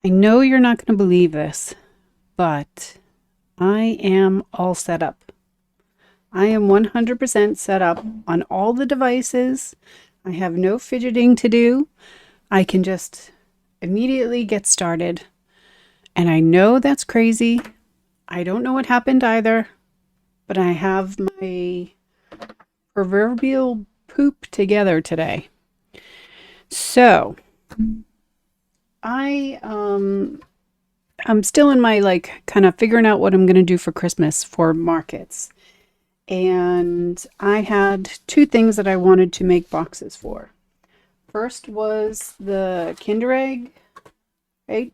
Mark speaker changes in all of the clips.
Speaker 1: I know you're not going to believe this, but I am all set up. I am 100% set up on all the devices. I have no fidgeting to do. I can just immediately get started. And I know that's crazy. I don't know what happened either, but I have my proverbial poop together today. So, I'm still in my kind of figuring out what I'm going to do for Christmas for markets. And I had two things that I wanted to make boxes for. First was the Kinder Egg, right?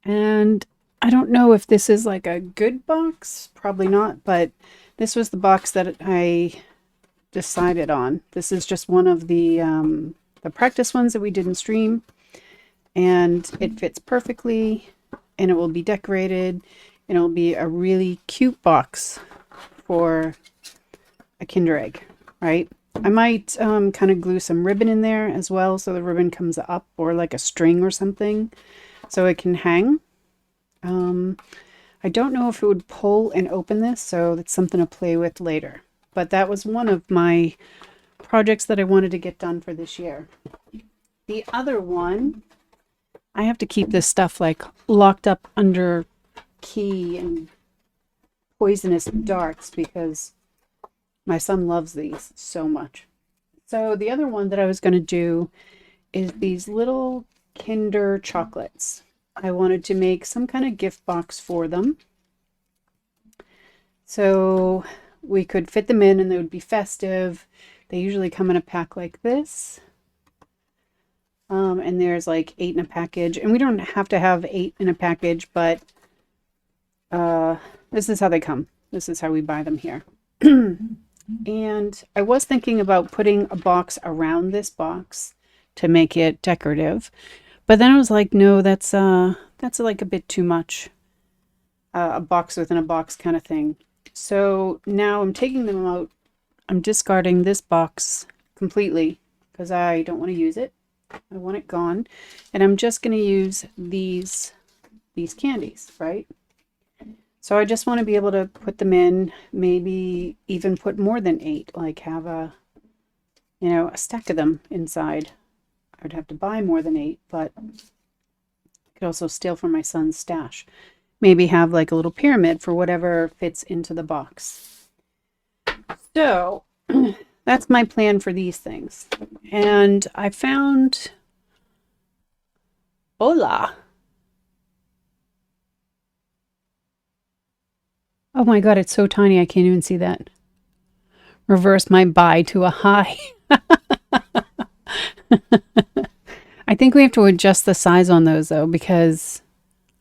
Speaker 1: And I don't know if this is like a good box, probably not, but this was the box that I decided on. This is just one of the practice ones that we did in stream, and it fits perfectly, and it will be decorated, and it will be a really cute box for a Kinder Egg, right? I might kind of glue some ribbon in there as well, so the ribbon comes up, or like a string or something, so it can hang. I don't know if it would pull and open this, so that's something to play with later. But that was one of my projects that I wanted to get done for this year. The other one, I have to keep this stuff like locked up under key and poisonous darts because my son loves these so much. So the other one that I was going to do is these little Kinder chocolates. I wanted to make some kind of gift box for them. So we could fit them in and they would be festive. They usually come in a pack like this. And there's like 8 in a package. And we don't have to have 8 in a package, but this is how they come. This is how we buy them here. And I was thinking about putting a box around this box to make it decorative. But then I was like, no, that's like a bit too much. A box within a box kind of thing. So now I'm taking them out. I'm discarding this box completely because I don't want to use it. I want it gone. And I'm just going to use these candies, right? So I just want to be able to put them in, maybe even put more than 8, like have a stack of them inside. I would have to buy more than 8, but I could also steal from my son's stash. Maybe have like a little pyramid for whatever fits into the box. So that's my plan for these things. And I found Hola. Oh my God, it's so tiny I can't even see that. Reverse my buy to a high. I think we have to adjust the size on those though, because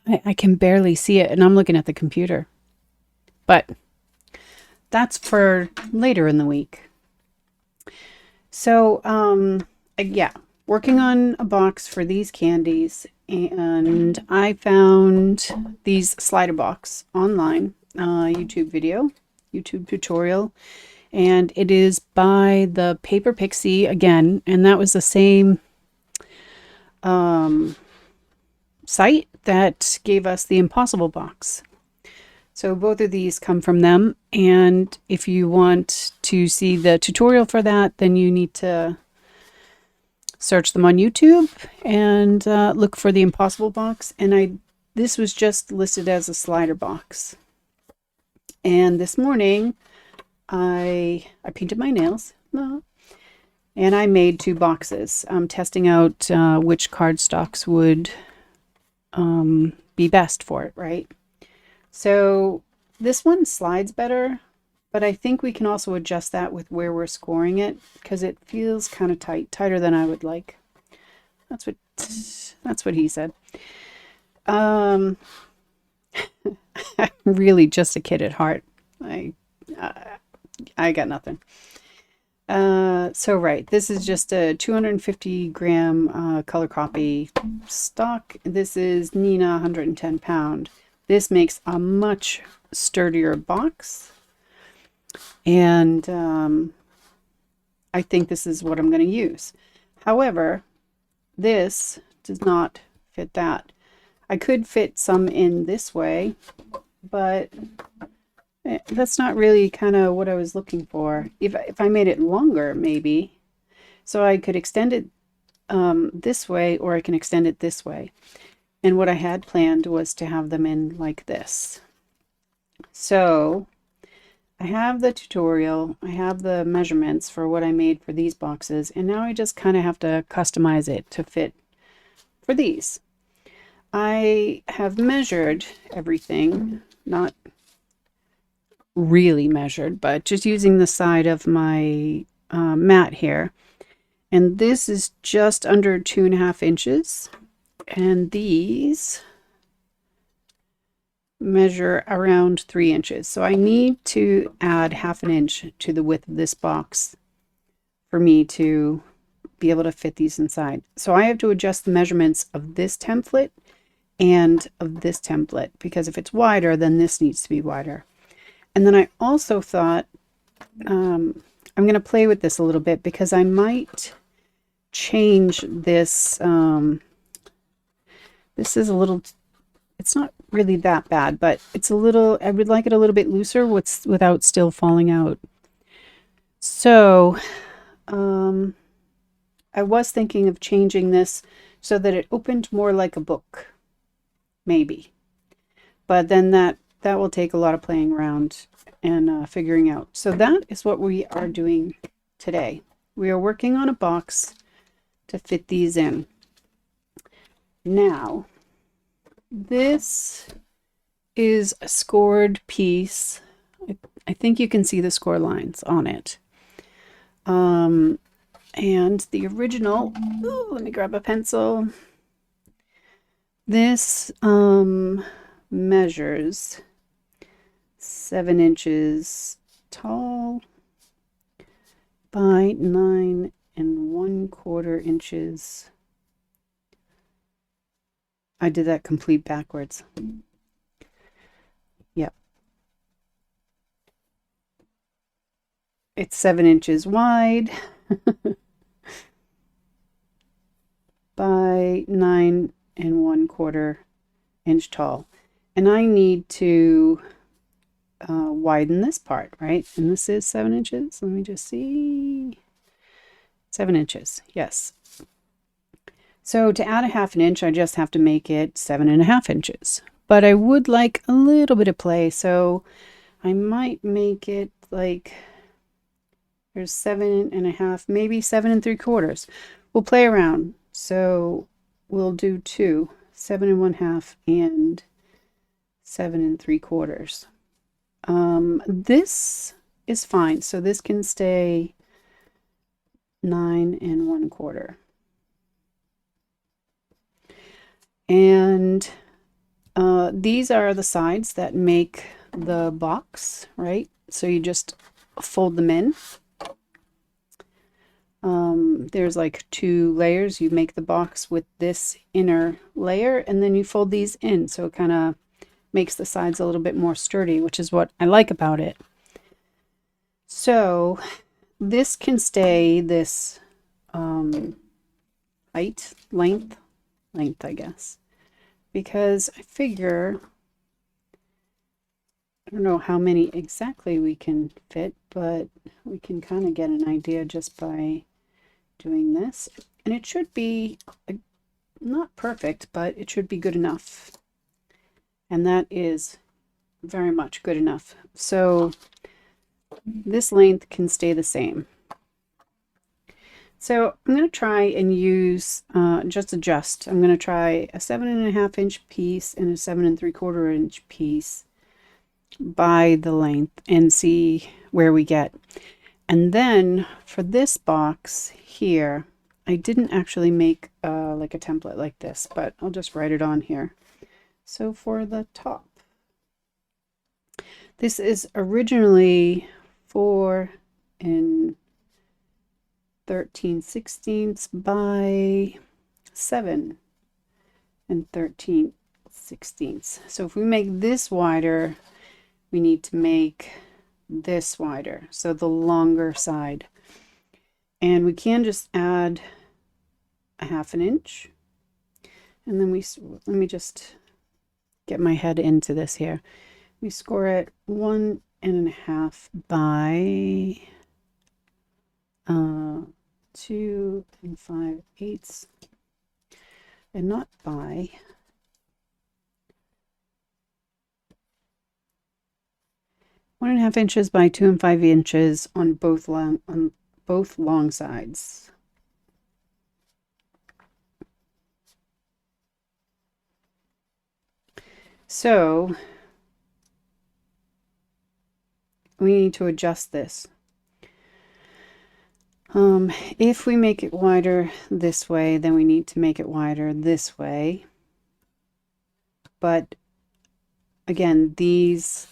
Speaker 1: I can barely see it and I'm looking at the computer. But that's for later in the week. So, yeah, working on a box for these candies, and I found these slider box online, YouTube tutorial, and it is by the Paper Pixie again, and that was the same site that gave us the Impossible box. So both of these come from them, and if you want to see the tutorial for that, then you need to search them on YouTube and look for the Impossible box. And this was just listed as a slider box. And this morning, I painted my nails, and I made 2 boxes. I'm testing out which cardstocks would be best for it, right? So this one slides better, but I think we can also adjust that with where we're scoring it because it feels kind of tighter than I would like. That's what he said. I'm really just a kid at heart. I got nothing. So right, this is just a 250 gram color copy stock. This is Nina 110 pound. This makes a much sturdier box, and I think this is what I'm going to use. However, this does not fit that. I could fit some in this way, but that's not really kind of what I was looking for. If I made it longer, maybe, so I could extend it this way, or I can extend it this way. And what I had planned was to have them in like this. So I have the tutorial, I have the measurements for what I made for these boxes, and now I just kind of have to customize it to fit for these. I have measured everything, not really measured, but just using the side of my mat here. And this is just under 2.5 inches. And these measure around 3 inches. So I need to add 1/2 inch to the width of this box for me to be able to fit these inside. So I have to adjust the measurements of this template and of this template, because if it's wider, then this needs to be wider. And then I also thought I'm going to play with this a little bit, because I might change this. This is a little, it's not really that bad, but it's a little, I would like it a little bit looser without still falling out. So I was thinking of changing this so that it opened more like a book, maybe. But then that will take a lot of playing around and figuring out. So that is what we are doing today. We are working on a box to fit these in. Now, this is a scored piece. I think you can see the score lines on it. And the original, ooh, let me grab a pencil. This measures 7 inches tall by 9 1/4 inches. I did that complete backwards. Yep. It's 7 inches wide by 9 1/4 inch tall. And I need to widen this part, right? And this is 7 inches. Let me just see. 7 inches, yes. So to add 1/2 inch, I just have to make it 7.5 inches. But I would like a little bit of play, so I might make it like, there's 7.5, maybe 7 3/4. We'll play around. So we'll do 2, 7 1/2 and 7 3/4. This is fine. So this can stay 9 1/4. And these are the sides that make the box, right? So you just fold them in. There's like 2 layers. You make the box with this inner layer, and then you fold these in. So it kind of makes the sides a little bit more sturdy, which is what I like about it. So this can stay this height, length, I guess, because I figure, I don't know how many exactly we can fit, but we can kind of get an idea just by doing this. And it should be not perfect, but it should be good enough. And that is very much good enough. So this length can stay the same. So I'm going to try and use, just adjust. I'm going to try a 7.5 inch piece and a 7 3/4 inch piece by the length and see where we get. And then for this box here, I didn't actually make like a template like this, but I'll just write it on here. So for the top, this is originally 4 13/16 by 7 13/16. So if we make this wider, we need to make this wider, so the longer side. And we can just add a 1/2 inch And then let me just get my head into this here. We score it 1.5 by 2 5/8, and not by. 1.5 inches by 2 5 inches on both long sides. So we need to adjust this. If we make it wider this way, then we need to make it wider this way. But again, these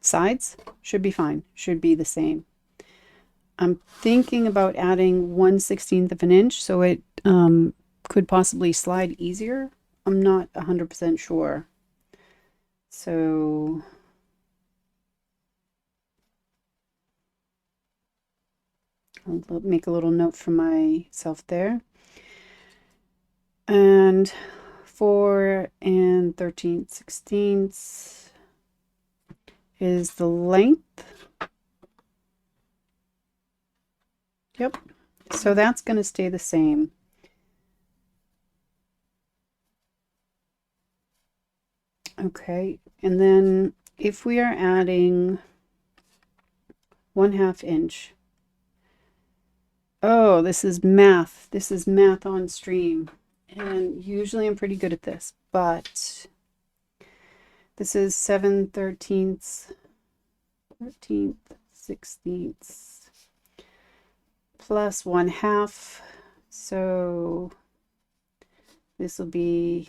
Speaker 1: sides should be fine, should be the same. I'm thinking about adding 1/16 of an inch so it could possibly slide easier. I'm not 100% sure. So I'll make a little note for myself there. And 4 13/16 is the length. Yep. So that's going to stay the same. Okay. And then if we are adding 1/2 inch. Oh, this is math. This is math on stream. And usually I'm pretty good at this, but this is 7/13, 16 plus 1/2. So this will be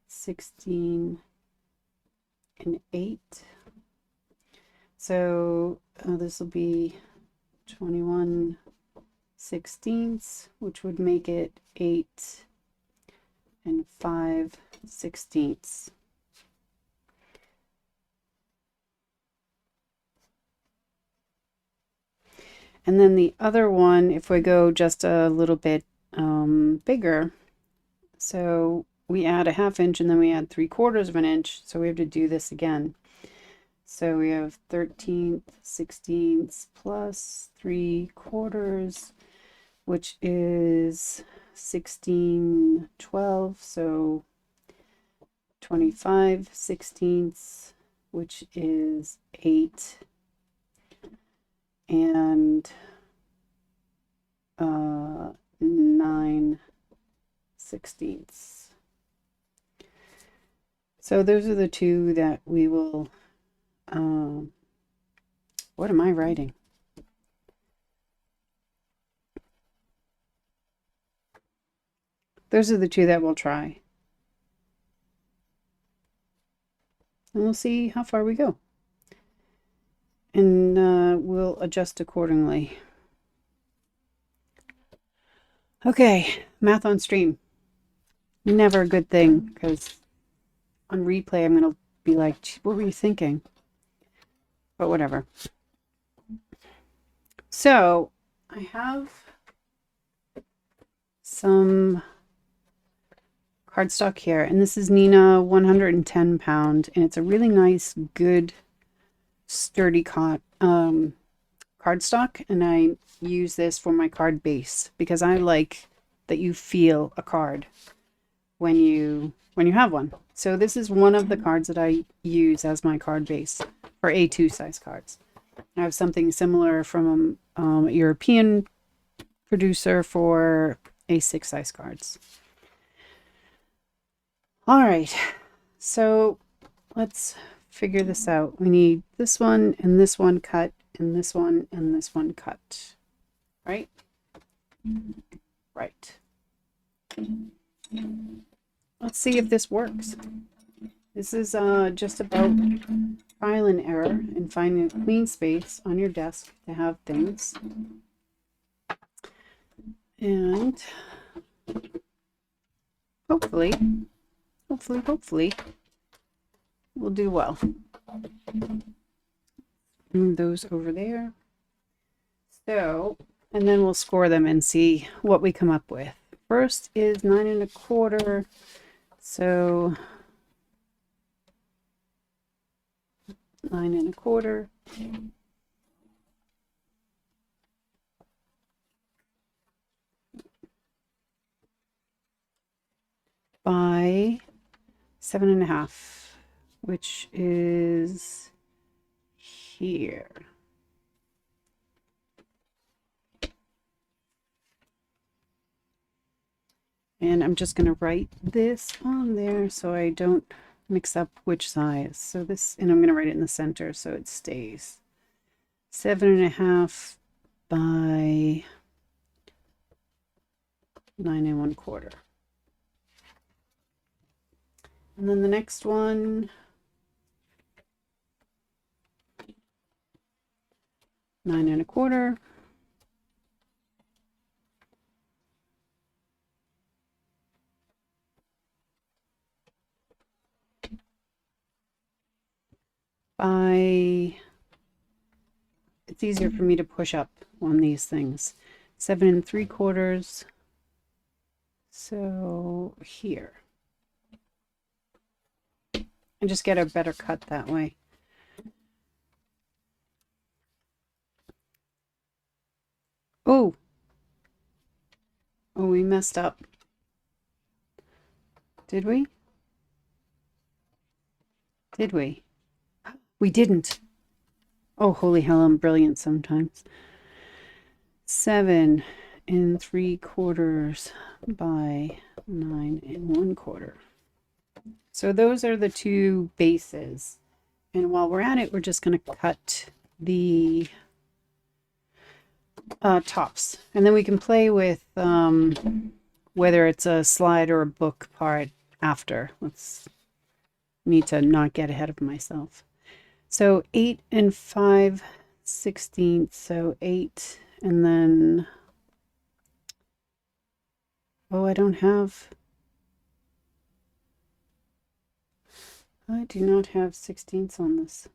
Speaker 1: 16 and 8. So this will be 21/16, which would make it 8 5/16. And then the other one, if we go just a little bit bigger, so we add 1/2 inch and then we add 3/4 of an inch, so we have to do this again. So we have 13/16 plus 3/4, which is 16/12, so 25/16, which is 8 and 9/16. So those are the two that we will, what am I writing? Those are the two that we'll try. And we'll see how far we go. And we'll adjust accordingly. Okay, math on stream. Never a good thing, because on replay I'm going to be like, what were you thinking? But whatever. So I have some cardstock here, and this is Nina 110 pound, and it's a really nice, good, sturdy cardstock, and I use this for my card base because I like that you feel a card when you have one. So this is one of the cards that I use as my card base for A2 size cards. I have something similar from a European producer for A6 size cards. All right, so let's figure this out. We need this one and this one cut and this one and this one cut, right? Right. Let's see if this works. This is just about trial and error and finding a clean space on your desk to have things. And hopefully we'll do well. Move those over there. So And then we'll score them and see what we come up with. First is 9 1/4. So 9 1/4. By 7 1/2, which is here. And I'm just going to write this on there so I don't mix up which size. So this, and I'm going to write it in the center so it stays. 7 1/2 by 9 1/4. And then the next one, 9 1/4. By, it's easier for me to push up on these things. 7 3/4. So here. And just get a better cut that way. Oh, we messed up. Did we? Did we? We didn't. Oh, holy hell, I'm brilliant sometimes. 7 3/4 by 9 1/4. So those are the two bases. And while we're at it, we're just going to cut the tops. And then we can play with whether it's a slide or a book part after. Let's need to not get ahead of myself. So 8 5/16. So 8, and then, oh, I do not have 16ths on this.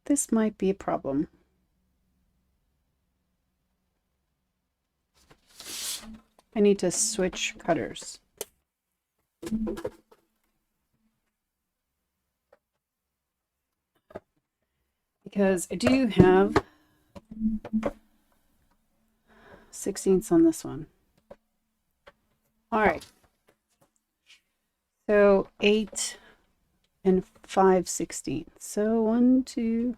Speaker 1: This might be a problem. I need to switch cutters. Because I do have 16ths on this one. All right. So 8 5/16. So 1 2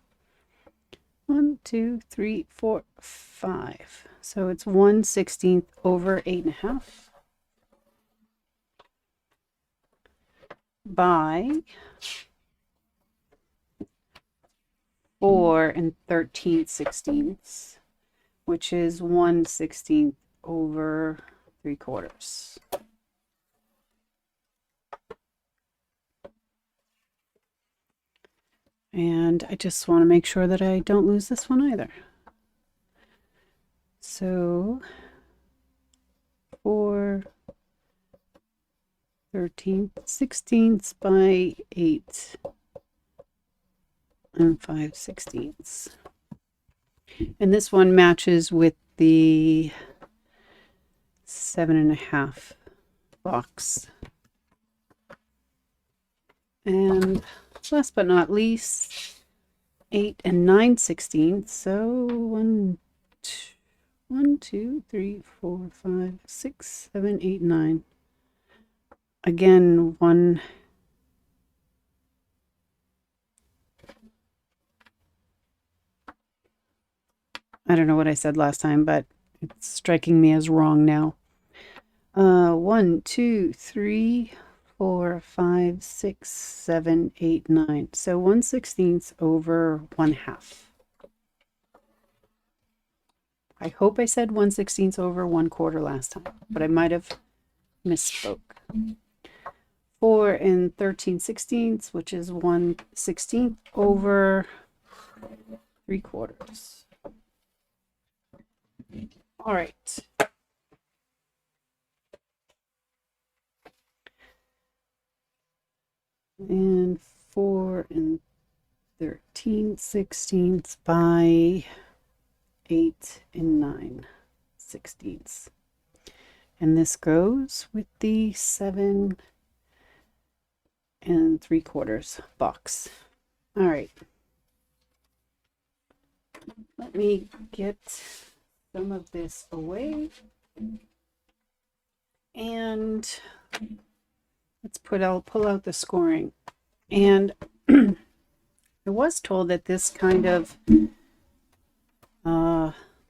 Speaker 1: 3 4 5. So it's 1/16 over 8 1/2 by 4 13/16, which is 1/16 over 3/4. And I just want to make sure that I don't lose this one either. So 4 13/16 by 8 5/16. And this one matches with the 7 1/2 box. And last but not least, 8 9/16. So 1 2 3 4 5 6 7 8 9. Again, one. I don't know what I said last time, but it's striking me as wrong now. 1 2 3 4 5 6 7 8 9. So 1/16 over 1/2. I hope I said 1/16 over 1/4 last time, but I might have misspoke. 4 13/16, which is 1/16 over 3/4. All right. And 4 13/16 by 8 9/16. And this goes with the 7 3/4 box. All right. Let me get some of this away. And let's pull out the scoring. And I was told that this kind of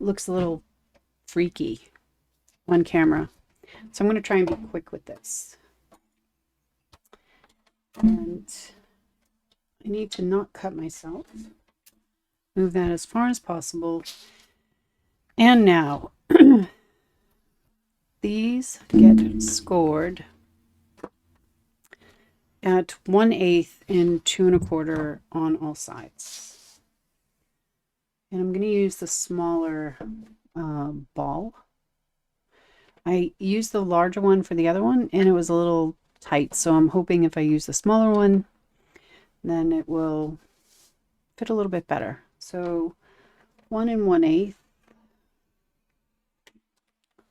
Speaker 1: looks a little freaky on camera. So I'm going to try and be quick with this. And I need to not cut myself. Move that as far as possible. And now these get scored at 1/8 and 2 1/4 on all sides. And I'm going to use the smaller ball. I used the larger one for the other one and it was a little tight, so I'm hoping if I use the smaller one then it will fit a little bit better. So 1 1/8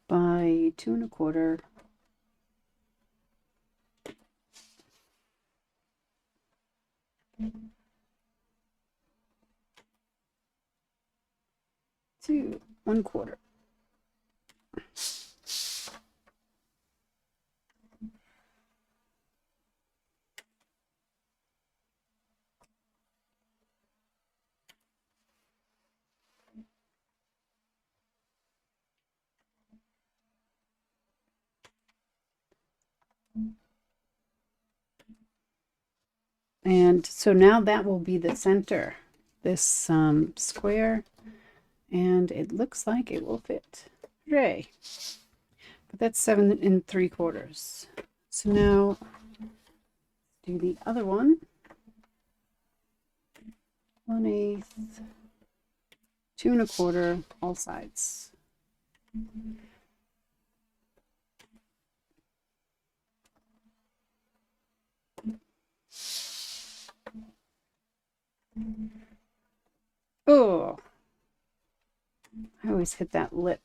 Speaker 1: by 2 1/4. To 1/4. And so now that will be the center, this square, and it looks like it will fit. Hooray! But that's 7 3/4. So now do the other one. 1/8, 2 1/4, all sides. Oh, I always hit that lip.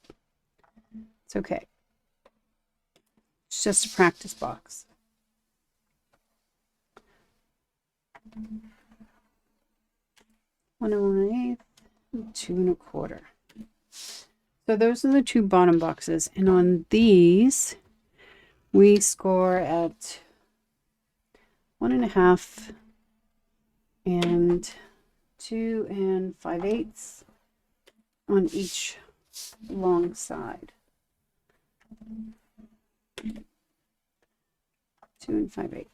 Speaker 1: It's okay. It's just a practice box. 1 1/8, 2 1/4. So those are the two bottom boxes, and on these we score at 1 1/2 and 2 5/8 on each long side. 2 5/8.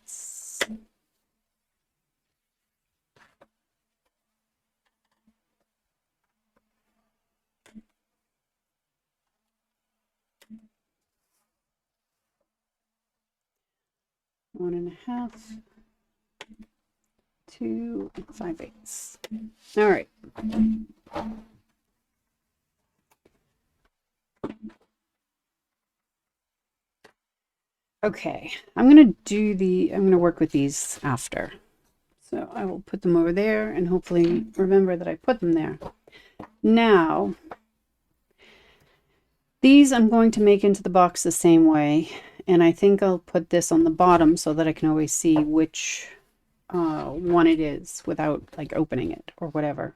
Speaker 1: One and a half, 2 5/8. All right. Okay, I'm going to work with these after. So I will put them over there and hopefully remember that I put them there. Now, these I'm going to make into the box the same way. And I think I'll put this on the bottom so that I can always see which one it is without like opening it or whatever.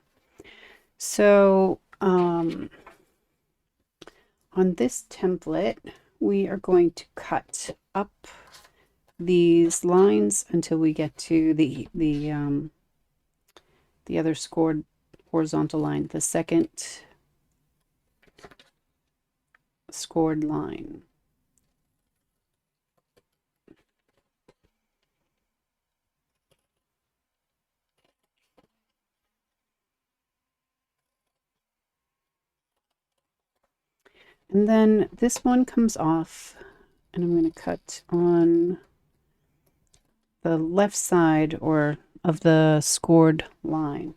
Speaker 1: So on this template, we are going to cut up these lines until we get to the other scored horizontal line, the second scored line. And then this one comes off, and I'm going to cut on the left side or of the scored line.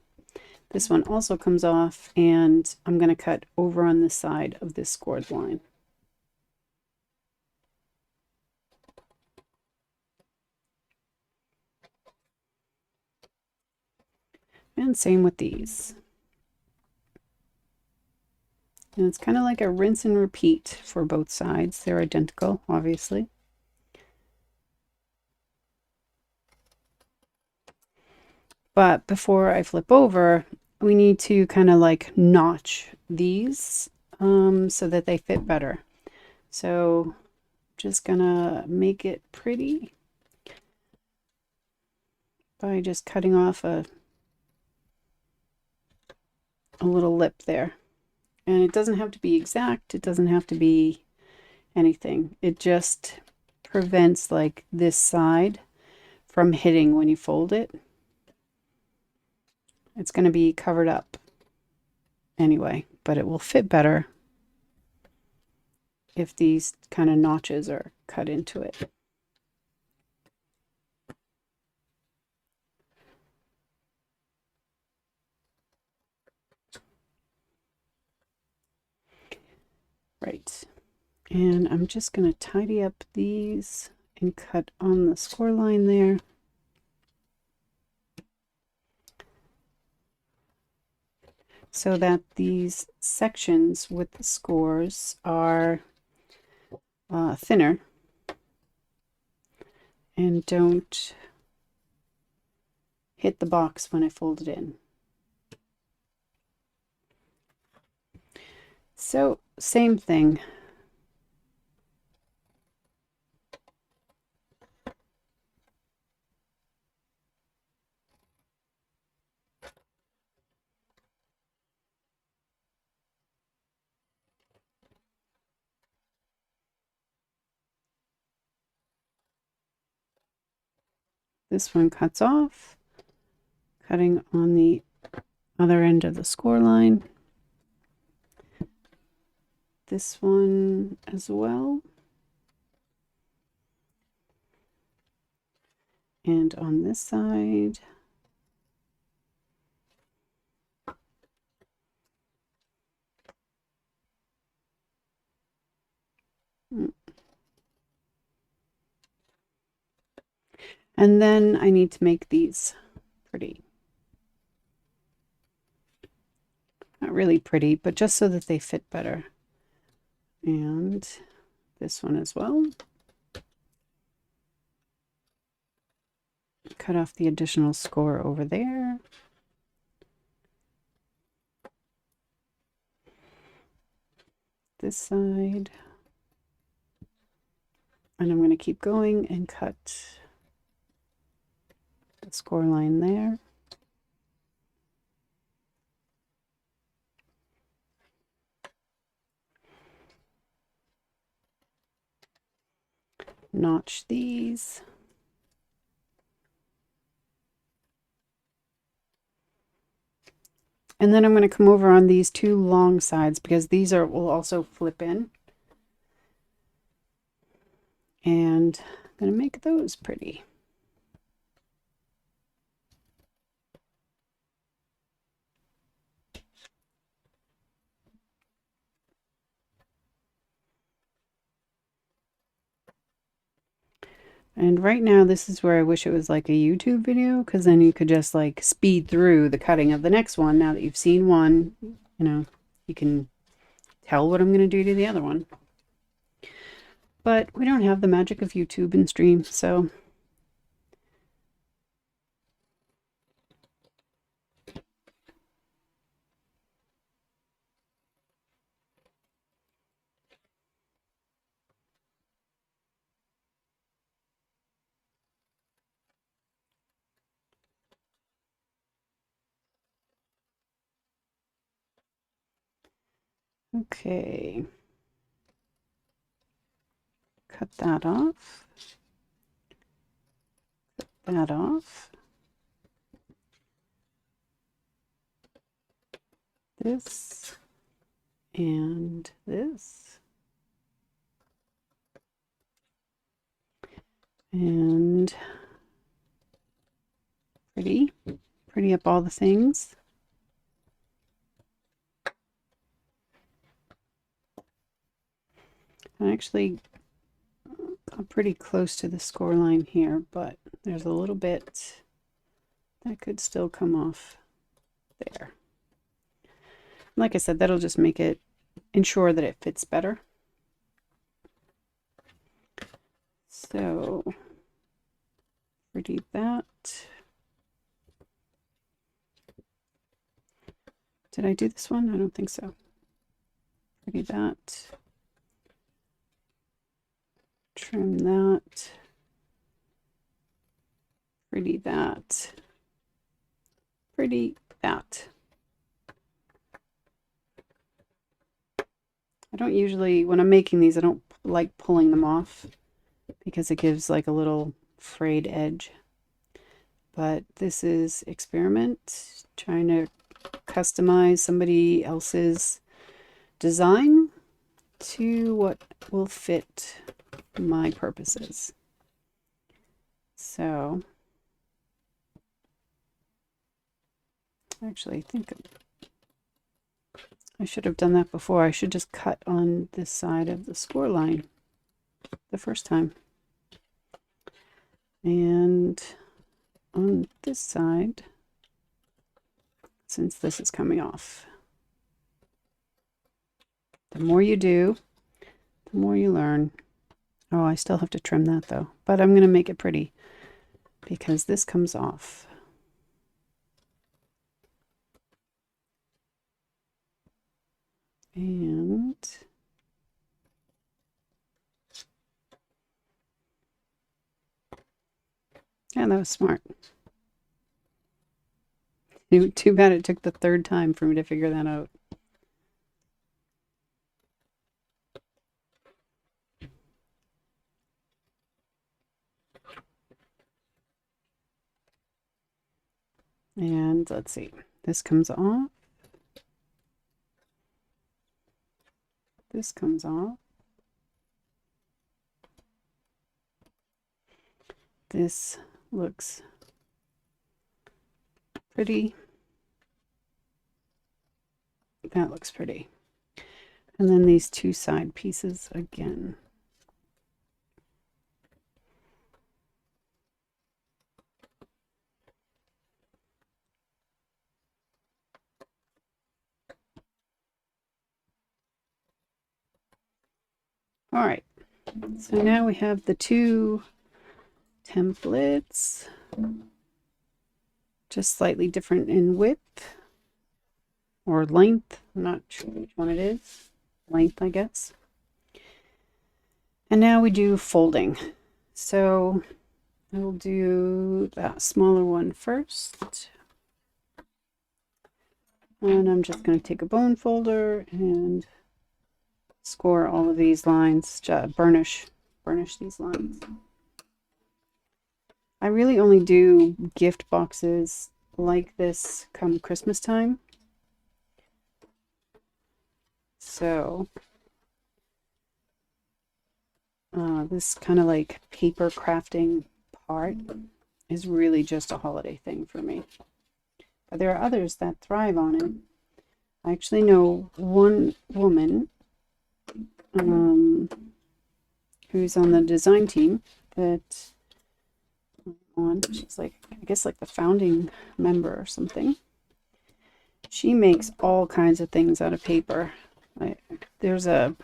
Speaker 1: This one also comes off, and I'm going to cut over on the side of this scored line. And same with these. And it's kind of like a rinse and repeat for both sides. They're identical, obviously. But before I flip over, we need to kind of like notch these so that they fit better. So just gonna make it pretty by just cutting off a little lip there. And it doesn't have to be exact. It doesn't have to be anything. It just prevents like this side from hitting when you fold it. It's going to be covered up anyway, but it will fit better if these kind of notches are cut into it. Right. And I'm just going to tidy up these and cut on the score line there. So that these sections with the scores are thinner and don't hit the box when I fold it in. So same thing. This one cuts off, cutting on the other end of the score line. This one as well. And on this side. And then I need to make these pretty. Not really pretty, but just so that they fit better. And this one as well. Cut off the additional score over there. This side. And I'm going to keep going and cut the score line there. Notch these. And then I'm going to come over on these two long sides because these will also flip in. And I'm going to make those pretty. And right now, this is where I wish it was like a YouTube video, because then you could just like speed through the cutting of the next one. Now that you've seen one, you know, you can tell what I'm going to do to the other one. But we don't have the magic of YouTube and stream, so. Okay. Cut that off. Cut that off. This and this. And pretty up all the things. I actually got pretty close to the score line here, but there's a little bit that could still come off there. Like I said, that'll just make it ensure that it fits better. So ready that. Did I do this one? I don't think so. Ready that. Trim that. Pretty that. Pretty that. I don't usually, when I'm making these, I don't like pulling them off because it gives like a little frayed edge. But this is experiment, trying to customize somebody else's design to what will fit my purposes. So actually, I think I should have done that before. I should just cut on this side of the score line the first time. And on this side, since this is coming off, the more you do, the more you learn. Oh, I still have to trim that though, but I'm going to make it pretty because this comes off. And yeah, that was smart. Too bad it took the third time for me to figure that out. And let's see, this comes off. This comes off. This looks pretty. That looks pretty. And then these two side pieces again. All right, so now we have the two templates, just slightly different in width or length. I'm not sure which one it is. Length, I guess. And now we do folding. So I'll do that smaller one first. And I'm just going to take a bone folder and score all of these lines, burnish these lines. I really only do gift boxes like this come Christmas time. So this kind of like paper crafting part is really just a holiday thing for me. But there are others that thrive on it. I actually know one woman who's on the design team that she's like, I guess like the founding member or something. She makes all kinds of things out of paper. There's a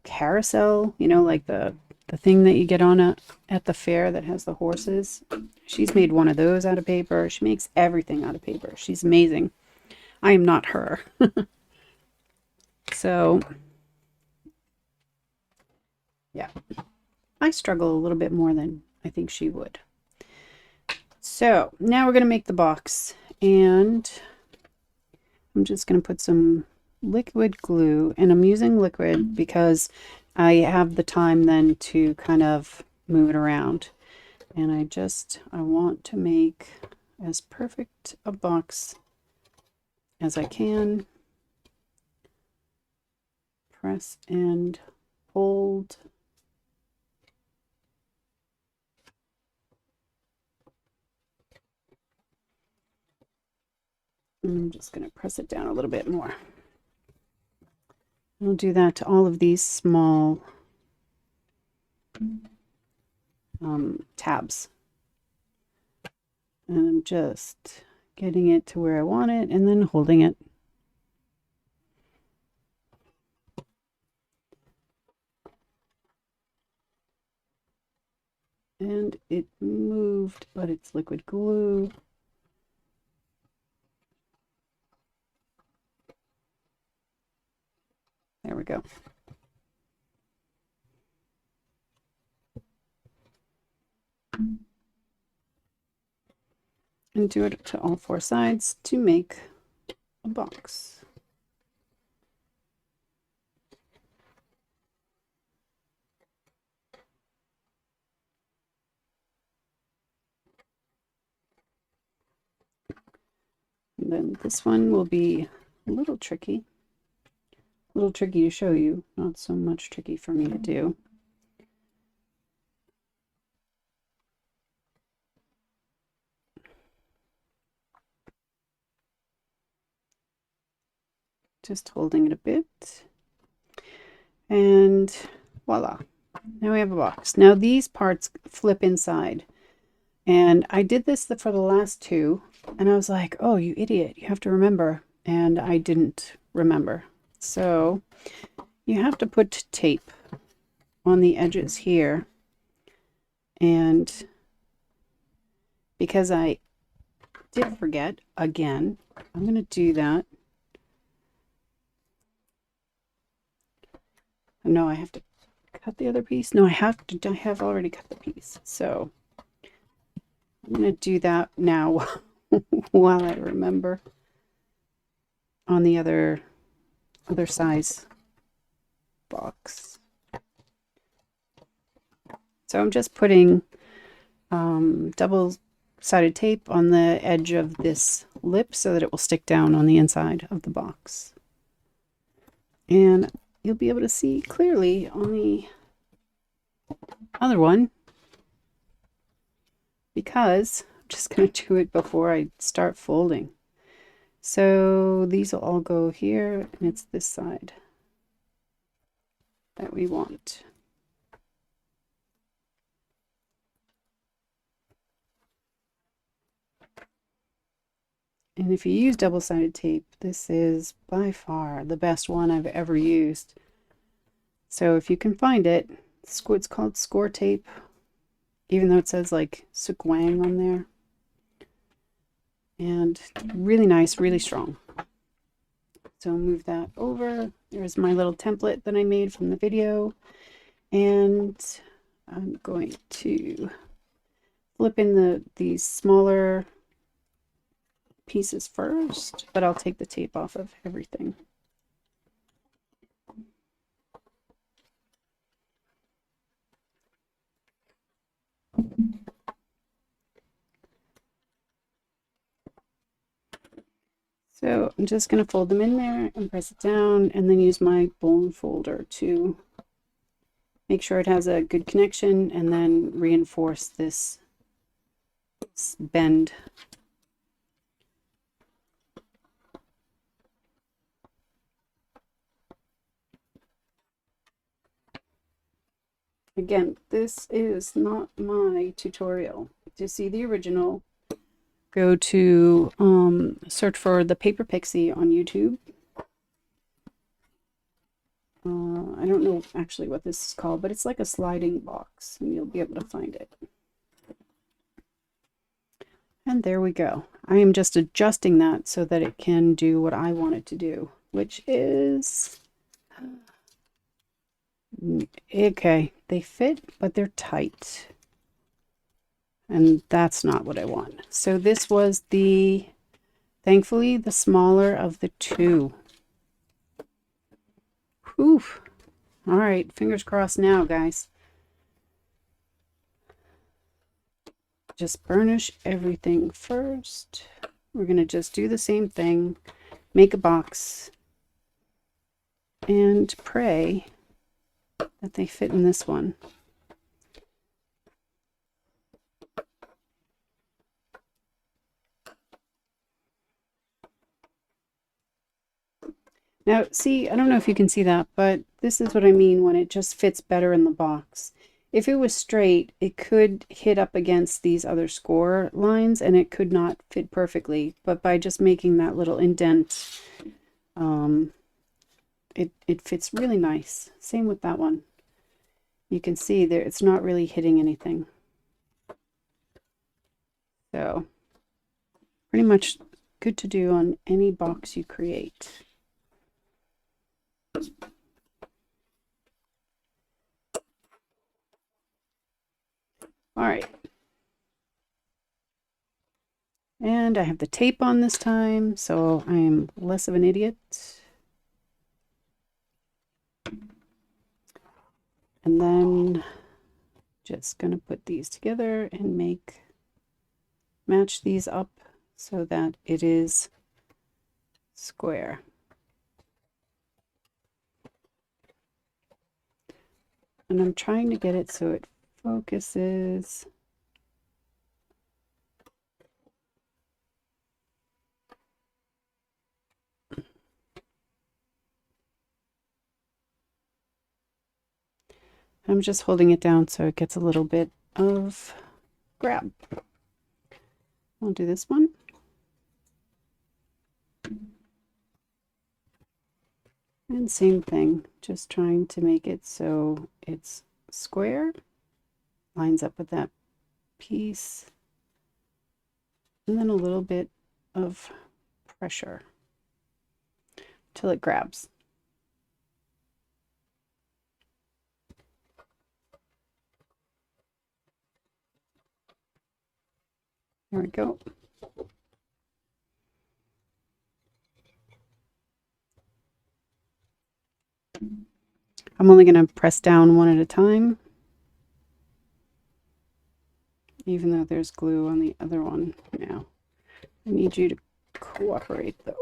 Speaker 1: carousel, you know, like the thing that you get on at the fair that has the horses. She's made one of those out of paper. She makes everything out of paper. She's amazing. I am not her. So yeah, I struggle a little bit more than I think she would. So now we're going to make the box, and I'm just going to put some liquid glue, and I'm using liquid because I have the time then to kind of move it around, and I want to make as perfect a box as I can. Press and hold. I'm just going to press it down a little bit more. I'll do that to all of these small tabs. And I'm just getting it to where I want it and then holding it. And it moved, but it's liquid glue. There we go. And do it to all four sides to make a box. And then this one will be a little tricky. A little tricky to show you, not so much tricky for me to do. Just holding it a bit. And voila. Now we have a box. Now these parts flip inside. And I did this for the last two. And I was like, oh, you idiot. You have to remember. And I didn't remember. So you have to put tape on the edges here. And because I did forget again, I'm going to do that. No, I have to cut the other piece. No, I have already cut the piece. So I'm going to do that now while I remember on the other size box. So I'm just putting double-sided tape on the edge of this lip so that it will stick down on the inside of the box. And you'll be able to see clearly on the other one, because I'm just going to do it before I start folding. So these will all go here, and it's this side that we want. And if you use double-sided tape, this is by far the best one I've ever used. So if you can find it, it's called score tape, even though it says like Sukwang on there. And really nice, really strong. So I'll move that over. There's my little template that I made from the video. And I'm going to flip in these smaller pieces first, but I'll take the tape off of everything. So I'm just going to fold them in there and press it down, and then use my bone folder to make sure it has a good connection, and then reinforce this bend. Again, this is not my tutorial. To see the original, go to search for the Paper Pixie on YouTube. I don't know actually what this is called, but it's like a sliding box, and you'll be able to find it. And there we go. I am just adjusting that so that it can do what I want it to do, which is... Okay, they fit, but they're tight. And that's not what I want. So this was thankfully, the smaller of the two. Whew. All right, fingers crossed now, guys. Just burnish everything first. We're going to just do the same thing, make a box, and pray that they fit in this one. Now, see, I don't know if you can see that, but this is what I mean when it just fits better in the box. If it was straight, it could hit up against these other score lines and it could not fit perfectly. But by just making that little indent, it fits really nice. Same with that one. You can see there, it's not really hitting anything. So pretty much good to do on any box you create. All right. And I have the tape on this time, so I am less of an idiot. And then just gonna put these together and match these up so that it is square. And I'm trying to get it so it focuses. I'm just holding it down so it gets a little bit of grab. I'll do this one. And same thing, just trying to make it so it's square, lines up with that piece, and then a little bit of pressure till it grabs. There we go. I'm only going to press down one at a time, even though there's glue on the other one now. I need you to cooperate though.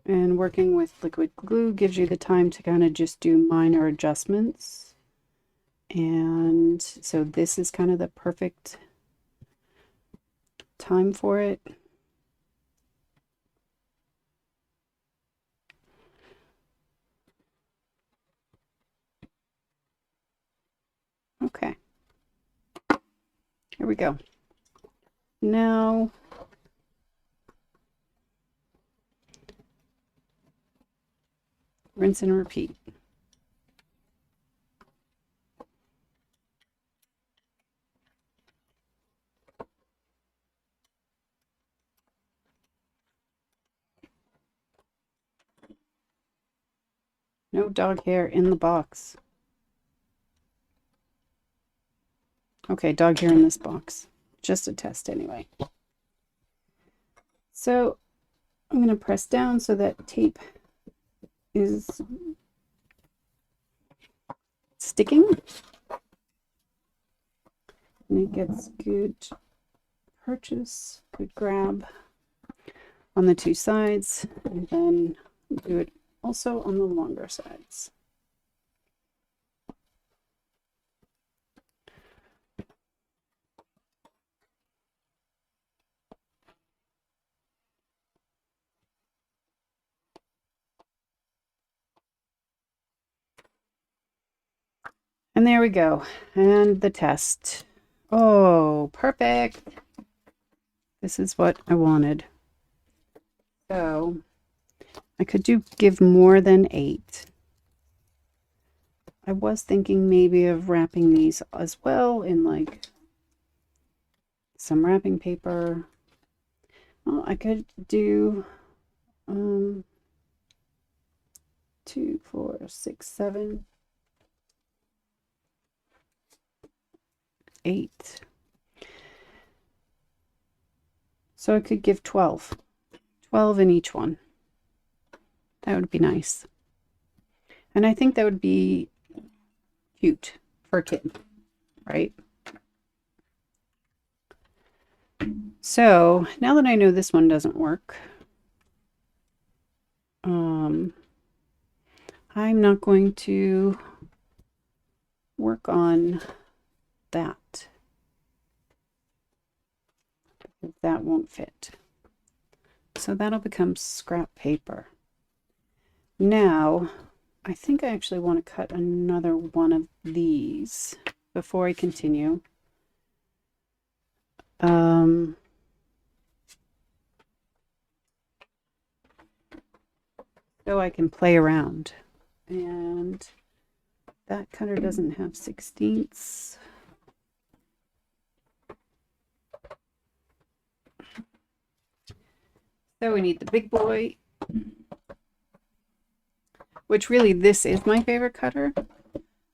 Speaker 1: And working with liquid glue gives you the time to kind of just do minor adjustments. And so this is kind of the perfect time for it. Okay. Here we go. Now rinse and repeat. No dog hair in the box. Okay, dog hair in this box. Just a test anyway. So I'm going to press down so that tape is sticking. And it gets good purchase, good grab on the two sides, and then do it also on the longer sides. And there we go. And the test. Oh, perfect. This is what I wanted. So I could give more than 8. I was thinking maybe of wrapping these as well in like some wrapping paper. Well, I could do 2, 4, 6, 7, 8. So I could give 12. 12 in each one. That would be nice. And I think that would be cute for a kid, right? So now that I know this one doesn't work, I'm not going to work on that. That won't fit. So that'll become scrap paper. Now, I think I actually want to cut another one of these before I continue. so I can play around. And that cutter doesn't have 16ths. So we need the big boy, which really this is my favorite cutter,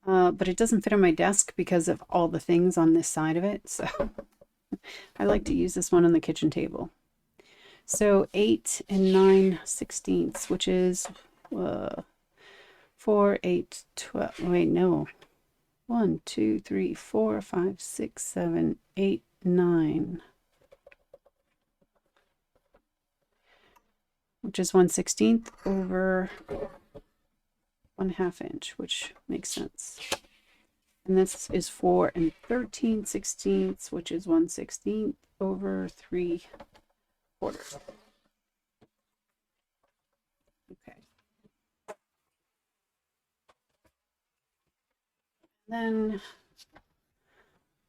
Speaker 1: but it doesn't fit on my desk because of all the things on this side of it. So I like to use this one on the kitchen table. So 8 and 9/16, which is 4, 8, 12. Wait, no. 1, 2, 3, 4, 5, 6, 7, 8, 9. Which is 1/16 over 1/2 inch, which makes sense. And this is 4 and 13/16, which is 1/16 over 3/4. Okay. Then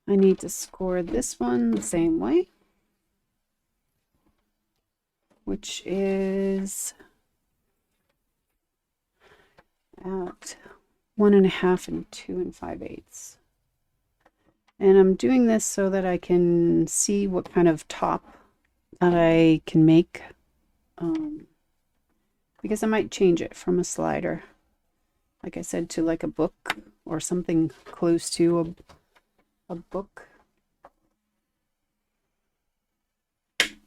Speaker 1: I need to score this one the same way, which is at 1.5 and 2 5/8. And I'm doing this so that I can see what kind of top that I can make, because I might change it from a slider, like I said, to like a book or something close to a book.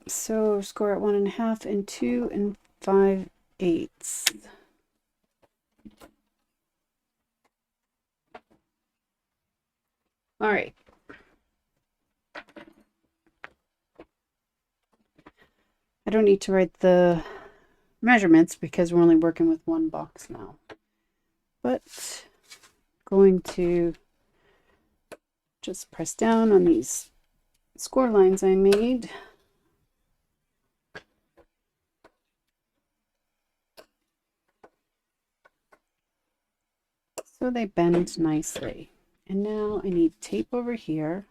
Speaker 1: So score at 1.5 and 2 5/8. All right. I don't need to write the measurements because we're only working with one box now. But going to just press down on these score lines I made. So they bend nicely. And now I need tape over here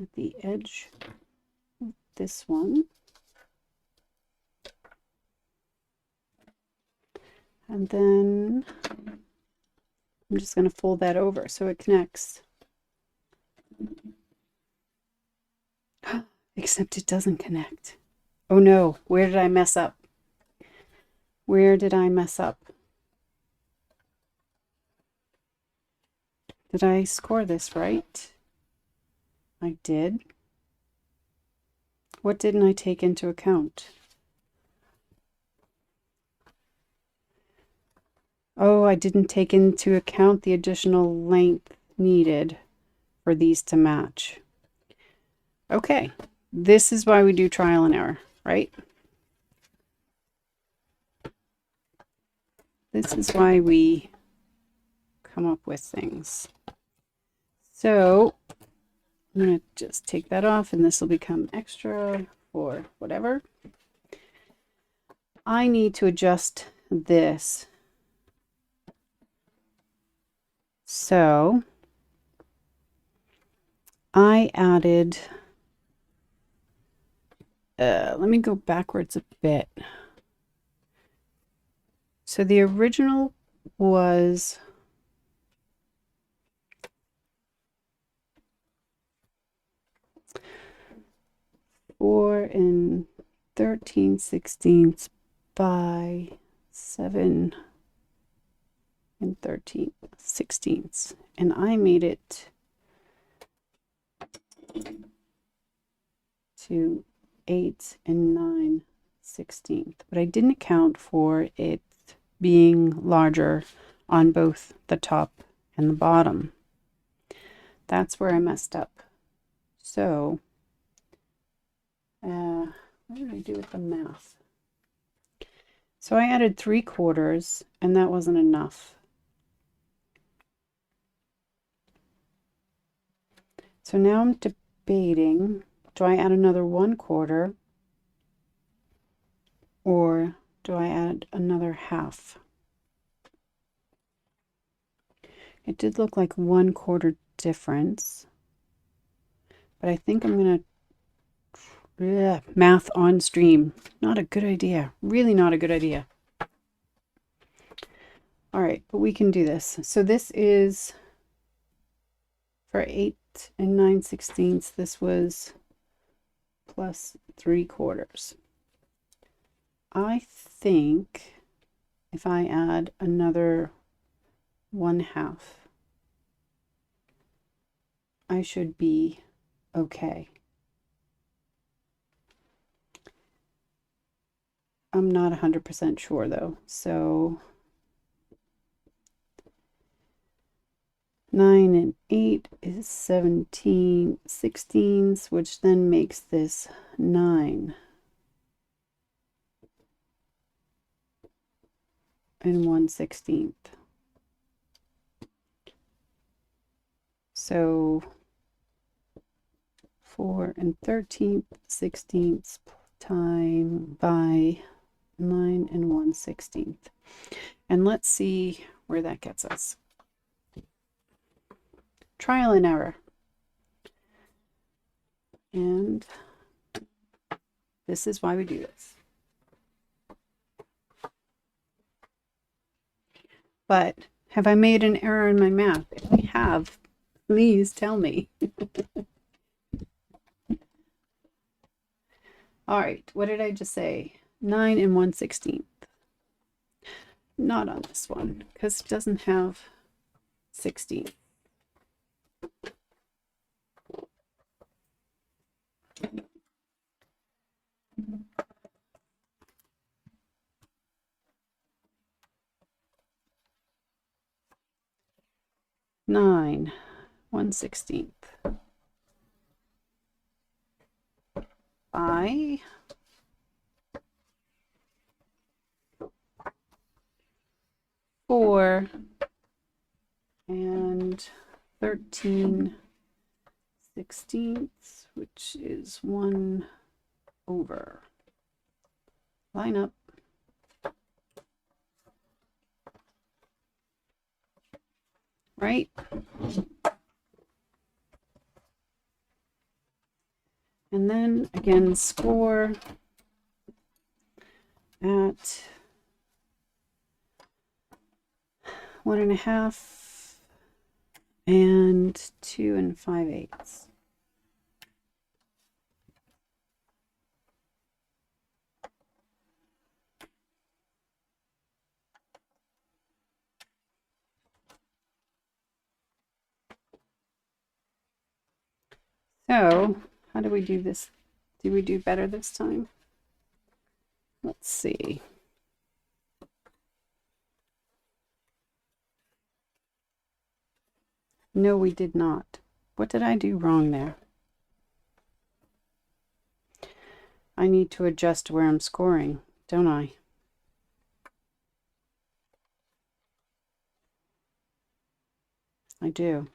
Speaker 1: at the edge of this one. And then I'm just going to fold that over so it connects. Except it doesn't connect. Oh no, where did I mess up? Where did I mess up? Did I score this right? I did. What didn't I take into account? Oh, I didn't take into account the additional length needed for these to match. Okay, this is why we do trial and error, right? This is why we come up with things. So I'm going to just take that off and this will become extra or whatever. I need to adjust this. So I added, let me go backwards a bit. So the original was 4 and 13/16 by 7 and 13/16, and I made it to 8 and 9/16, but I didn't account for it being larger on both the top and the bottom. That's where I messed up. So what did I do with the math? So I added 3/4 and that wasn't enough. So now I'm debating, do I add another 1/4 or do I add another half? It did look like 1/4 difference, but I think I'm going to math on stream. Not a good idea. Really not a good idea. All right, but we can do this. So this is for 8 and 9/16. This was plus 3/4. I think if I add another 1/2, I should be okay. I'm not 100% sure though. So 9 and 8 is 17/16, which then makes this 9 and 1/16. So 4 and 13/16 time by 9 and 1/16. And let's see where that gets us. Trial and error. And this is why we do this. But have I made an error in my math? If I have, please tell me. All right, what did I just say? 9 and 1/16. Not on this one, because it doesn't have 16. Nine, 1/16 by 4 and 13/16, which is 1 over. Line up. Right? And then again, score at 1.5 and 2 5/8. So, how do we do this? Do we do better this time? Let's see. No, we did not. What did I do wrong there? I need to adjust where I'm scoring, don't I? I do.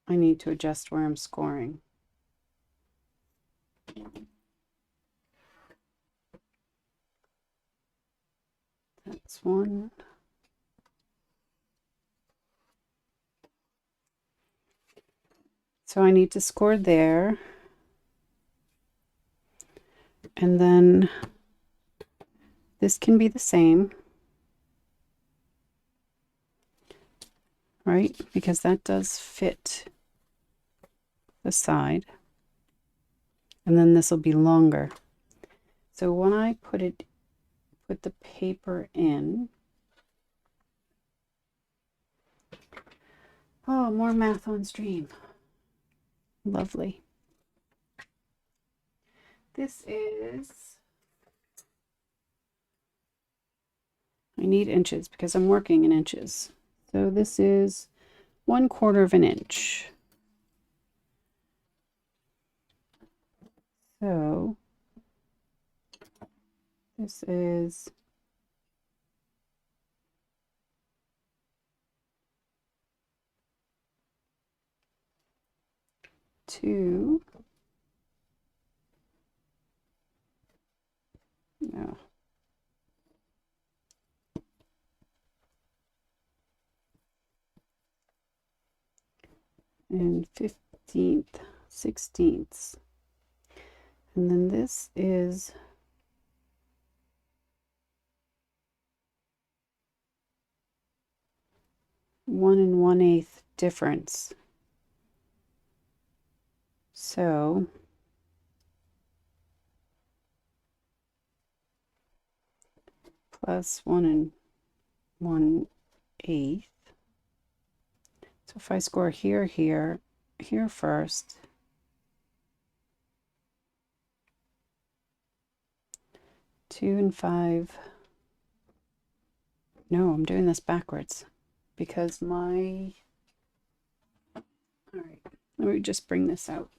Speaker 1: I need to adjust where I'm scoring. That's one. So I need to score there. And then this can be the same, right? Because that does fit the side. And then this will be longer. So when I put the paper in, oh, more math on stream. Lovely. This is, I need inches because I'm working in inches. So this is 1/4 of an inch. So this is 2. No. and 15th, 16ths. And then this is 1 1/8 difference. So plus 1 1/8. So if I score here, here, here first, 2 and 5. No, I'm doing this backwards because my, all right, let me just bring this out.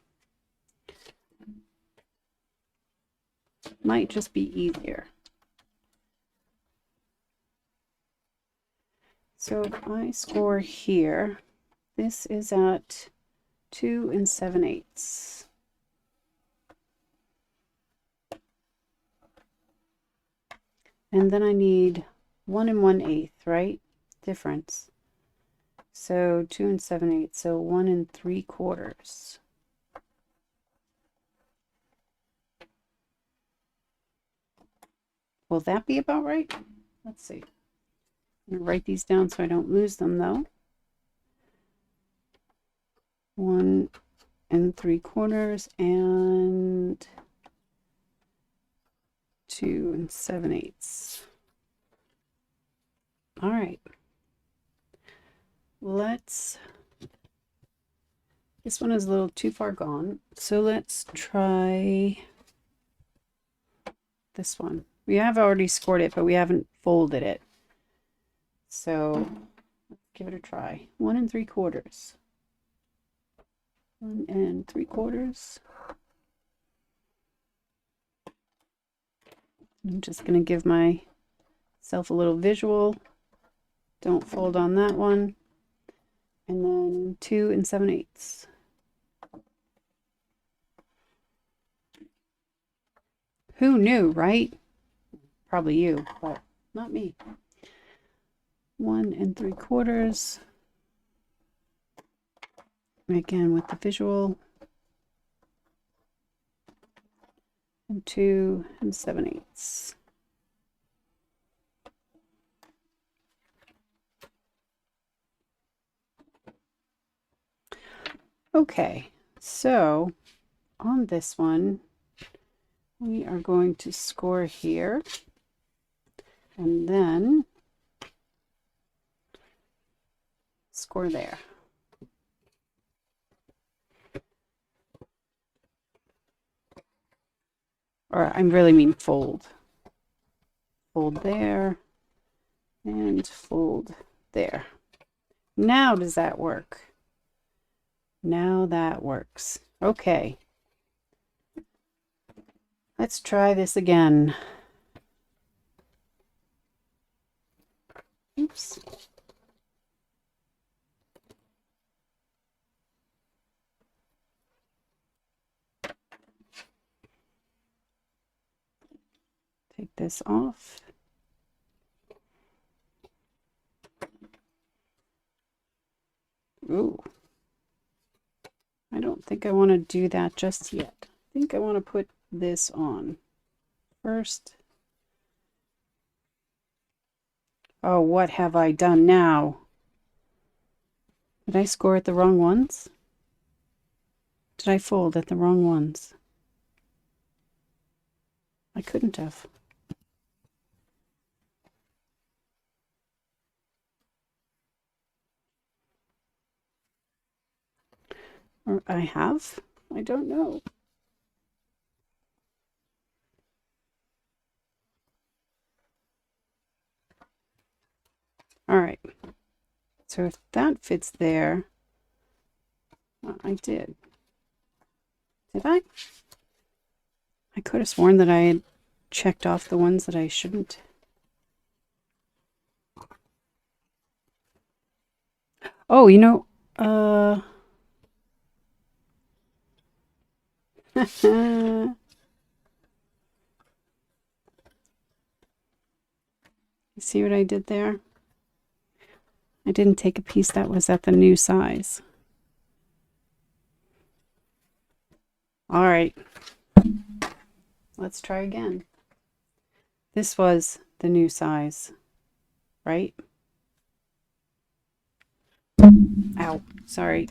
Speaker 1: Might just be easier. So if I score here, this is at 2 and 7/8. And then I need 1 and 1/8, right? Difference. So 2 and 7/8, so 1 and 3/4. Will that be about right? Let's see. I'm going to write these down so I don't lose them though. 1 and 3/4 and 2 and 7/8. All right. This one is a little too far gone. So let's try this one. We have already scored it, but we haven't folded it. So let's give it a try. 1 and 3/4. 1 and 3/4. I'm just going to give myself a little visual. Don't fold on that one. And then 2 and 7/8. Who knew, right? Probably you, but not me. 1 and 3/4. Again with the visual. And 2 and 7/8. Okay, so on this one, we are going to score here and then score there. Or I really mean fold. Fold there and fold there. Now does that work? Now that works. Okay. Let's try this again. Oops. Take this off. Ooh. I don't think I want to do that just yet. I think I want to put this on first. Oh, what have I done now? Did I score at the wrong ones? Did I fold at the wrong ones? I couldn't have. Or I have? I don't know. All right. So if that fits there, I did. Did I? I could have sworn that I had checked off the ones that I shouldn't. Oh, you know, you see what I did there? I didn't take a piece that was at the new size. All right, let's try again. This was the new size, right? Ow, sorry.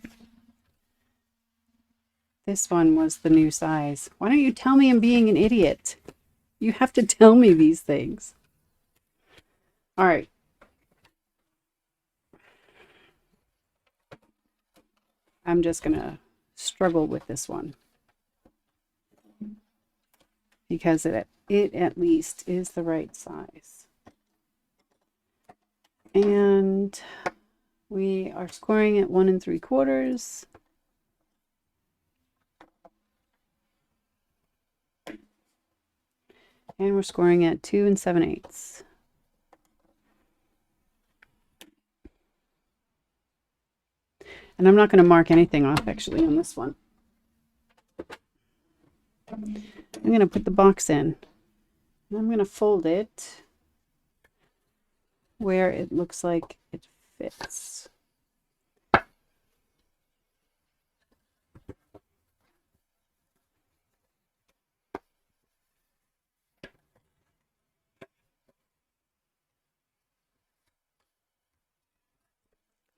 Speaker 1: This one was the new size. Why don't you tell me I'm being an idiot? You have to tell me these things. All right. I'm just going to struggle with this one because it at least is the right size. And we are scoring at 1 3/4. And we're scoring at 2 7/8. And I'm not going to mark anything off actually on this one. I'm going to put the box in. And I'm going to fold it where it looks like it fits.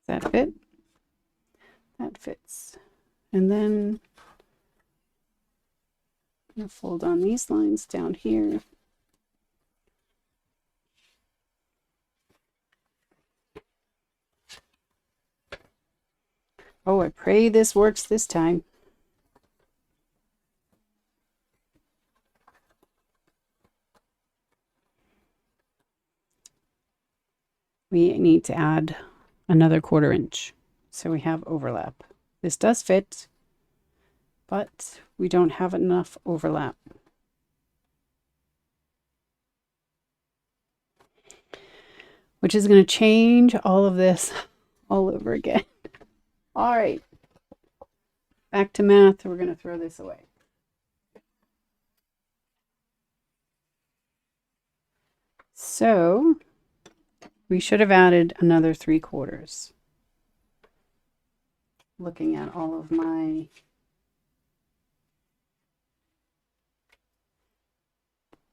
Speaker 1: Does that fit? That fits. And then I'm going to fold on these lines down here. Oh, I pray this works this time. We need to add another 1/4 inch so we have overlap. This does fit, but we don't have enough overlap. Which is going to change all of this all over again. All right, back to math. We're going to throw this away. So we should have added another 3/4. Looking at all of my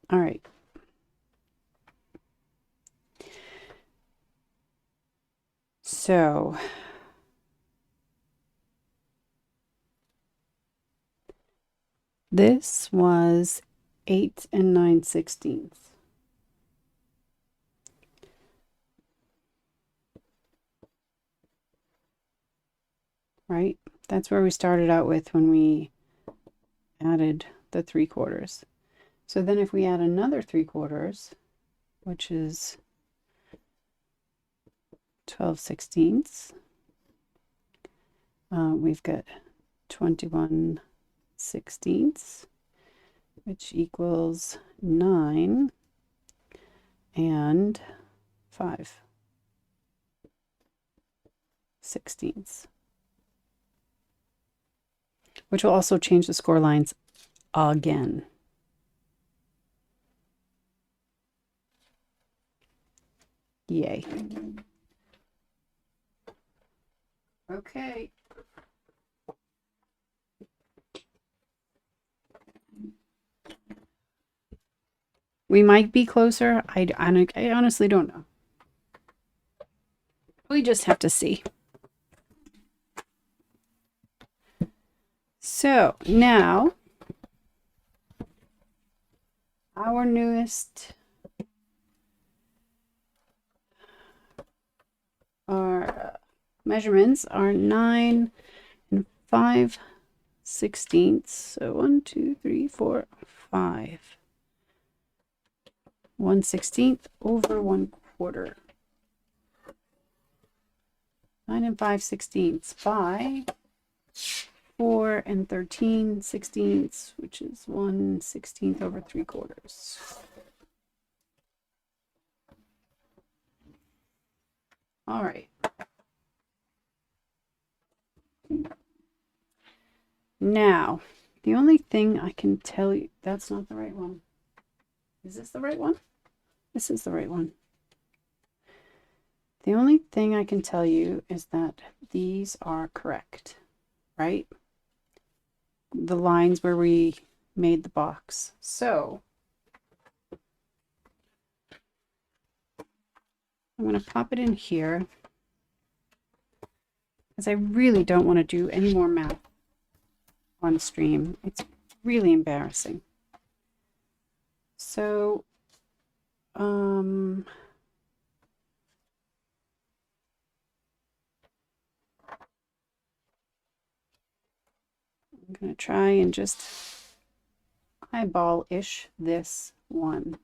Speaker 1: all right. So this was 8 9/16. Right? That's where we started out with when we added the 3/4. So then if we add another 3/4, which is 12/16, we've got 21/16, which equals 9 and 5/16, which will also change the score lines again. Yay. Okay. We might be closer. I honestly don't know. We just have to see. So now our newest measurements are 9 and 5/16. So 1, 2, 3, 4, 5. 1/16 over 1/4. 9 and 5/16 by 4 and 13/16, which is 1/16 over 3/4. All right. Now, the only thing I can tell you, that's not the right one. Is this the right one? This is the right one. The only thing I can tell you is that these are correct, right? the lines where we made the box. So I'm going to pop it in here because I really don't want to do any more math on stream. It's really embarrassing. So I'm going to try and just eyeball-ish this one.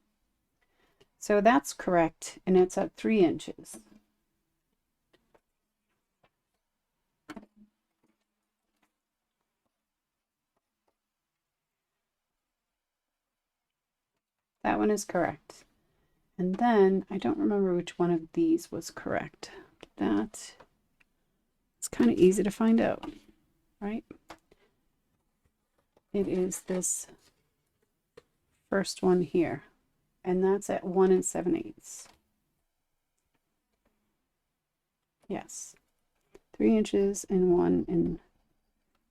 Speaker 1: So that's correct, and it's at 3 inches. That one is correct. And then I don't remember which one of these was correct. That it's kind of easy to find out, right? It is this first one here, and that's at 1 7/8. Yes, 3 inches and 1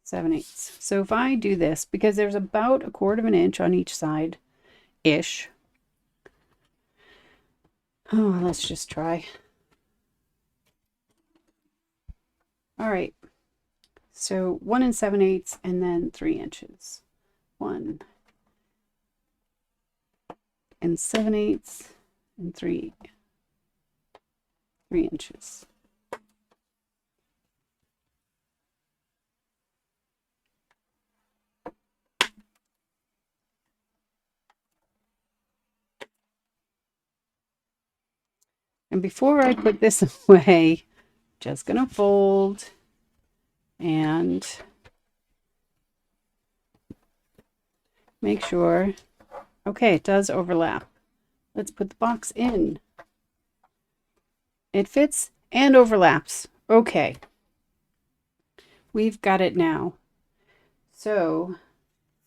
Speaker 1: 7/8. So if I do this, because there's about 1/4 inch on each side ish. Oh, let's just try. All right. So 1 7/8 and then 3 inches. 1 7/8 and 3 inches. And before I put this away, just gonna fold and make sure. Okay, it does overlap. Let's put the box in. It fits and overlaps. Okay. We've got it now. So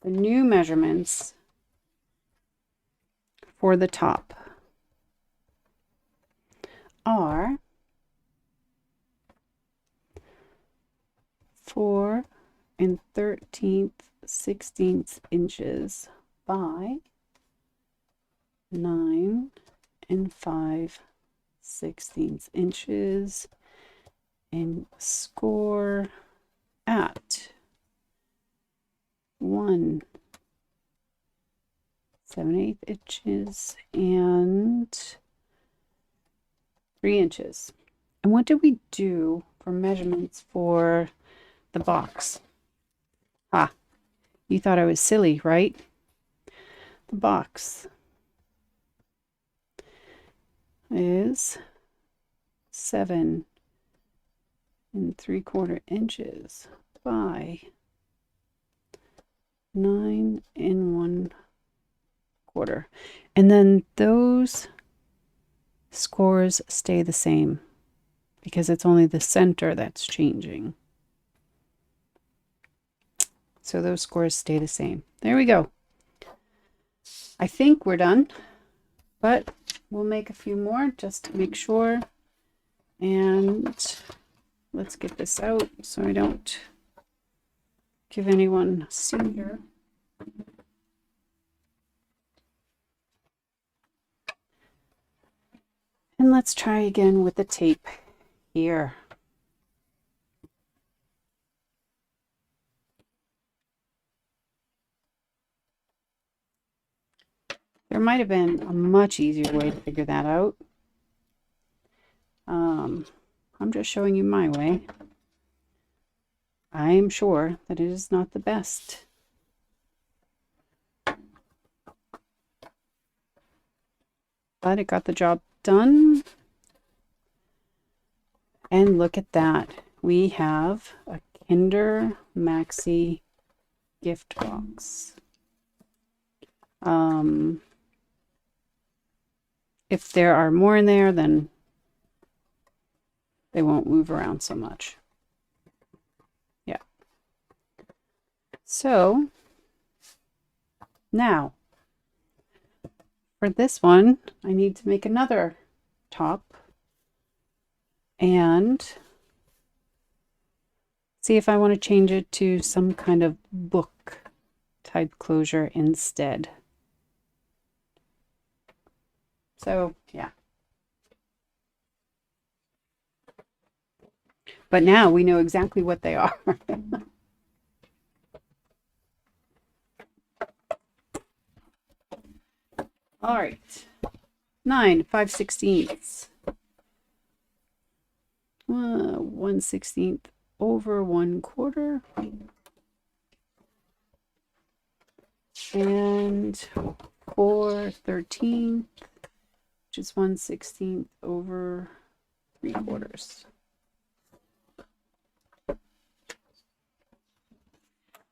Speaker 1: the new measurements for the top are 4 13/16 inches by 9 5/16 inches, and score at 1 7/8 inches and 3 inches. And what did we do for measurements for the box? Ah, you thought I was silly, right? The box is 7 3/4 inches by 9 1/4. And then those scores stay the same because it's only the center that's changing. So those scores stay the same. There we go. I think we're done, but we'll make a few more just to make sure. And let's get this out so I don't give anyone a seizure. And let's try again with the tape here. There might have been a much easier way to figure that out. I'm just showing you my way. I am sure that it is not the best. But it got the job done. And look at that. We have a Kinder Maxi gift box. If there are more in there, then they won't move around so much. Yeah. So now for this one, I need to make another top and see if I want to change it to some kind of book type closure instead. So yeah. But now we know exactly what they are. All right. 9 5/16. 1/16 over 1/4. And 4/13, which is 1/16 over 3/4.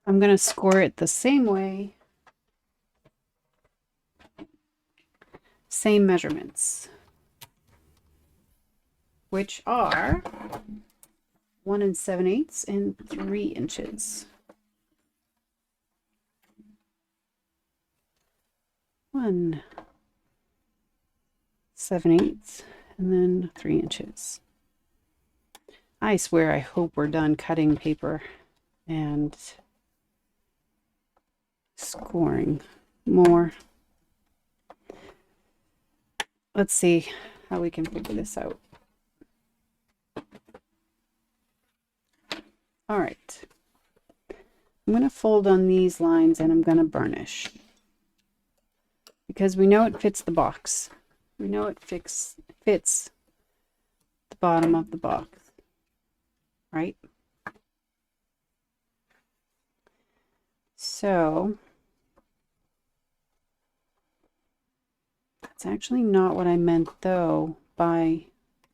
Speaker 1: I'm going to score it the same way. Same measurements, which are 1 7/8 and 3 inches. 1 7/8 and then 3 inches. I swear I hope we're done cutting paper and scoring more. Let's see how we can figure this out. All right. I'm going to fold on these lines and I'm going to burnish. Because we know it fits the box. We know it fits the bottom of the box, right? So that's actually not what I meant though by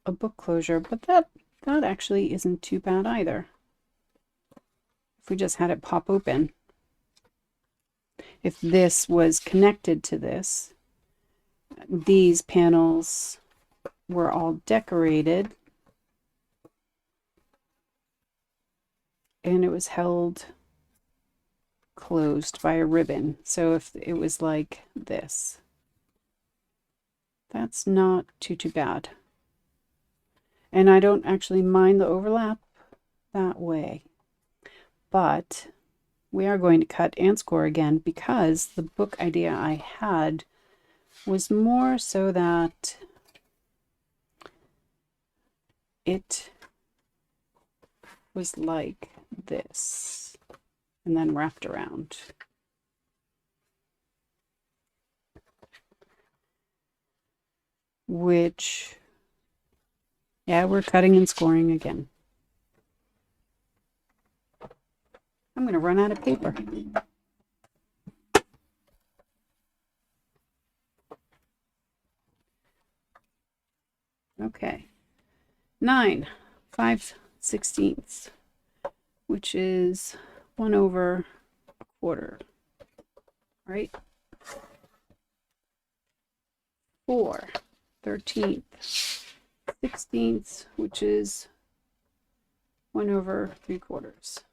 Speaker 1: a book closure, but that actually isn't too bad either. If we just had it pop open. If this was connected to this, these panels were all decorated and it was held closed by a ribbon. So if it was like this, that's not too bad. And I don't actually mind the overlap that way. But we are going to cut and score again because the book idea I had was more so that it was like this and then wrapped around. Which, yeah, we're cutting and scoring again. I'm going to run out of paper. Okay. 9 5/16, which is 1 over 1/4, right? 4/13, 16, which is 1 over 3/4.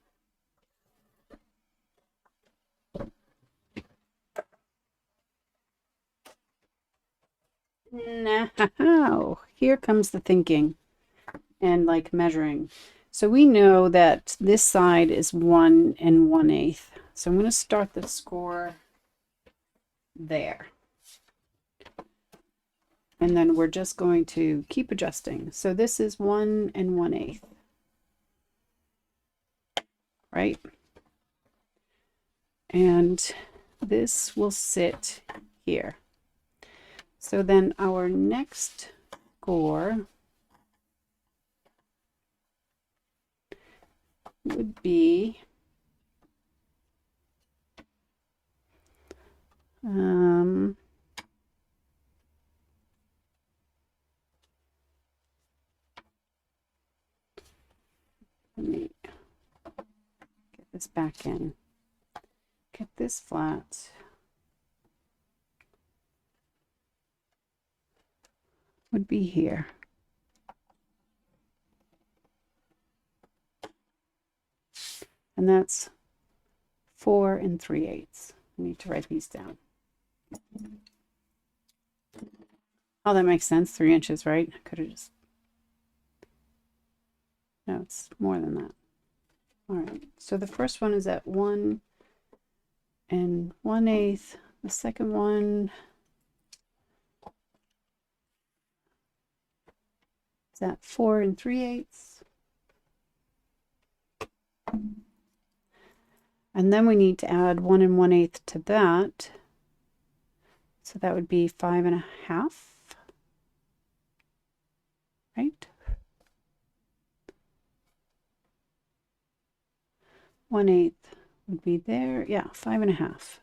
Speaker 1: Now, here comes the thinking and like measuring. So we know that this side is 1 1/8. So I'm going to start the score there. And then we're just going to keep adjusting. So this is 1 1/8. Right? And this will sit here. So then our next score would be let me get this back in. Get this flat. Would be here. And that's 4 3/8. I need to write these down. Oh, that makes sense. 3 inches, right? I could have just... No, it's more than that. All right. So the first one is at 1 1/8. The second one is at 4 3/8. And then we need to add 1 1/8 to that. So that would be 5 1/2, right? 1/8 would be there. Yeah, 5 1/2.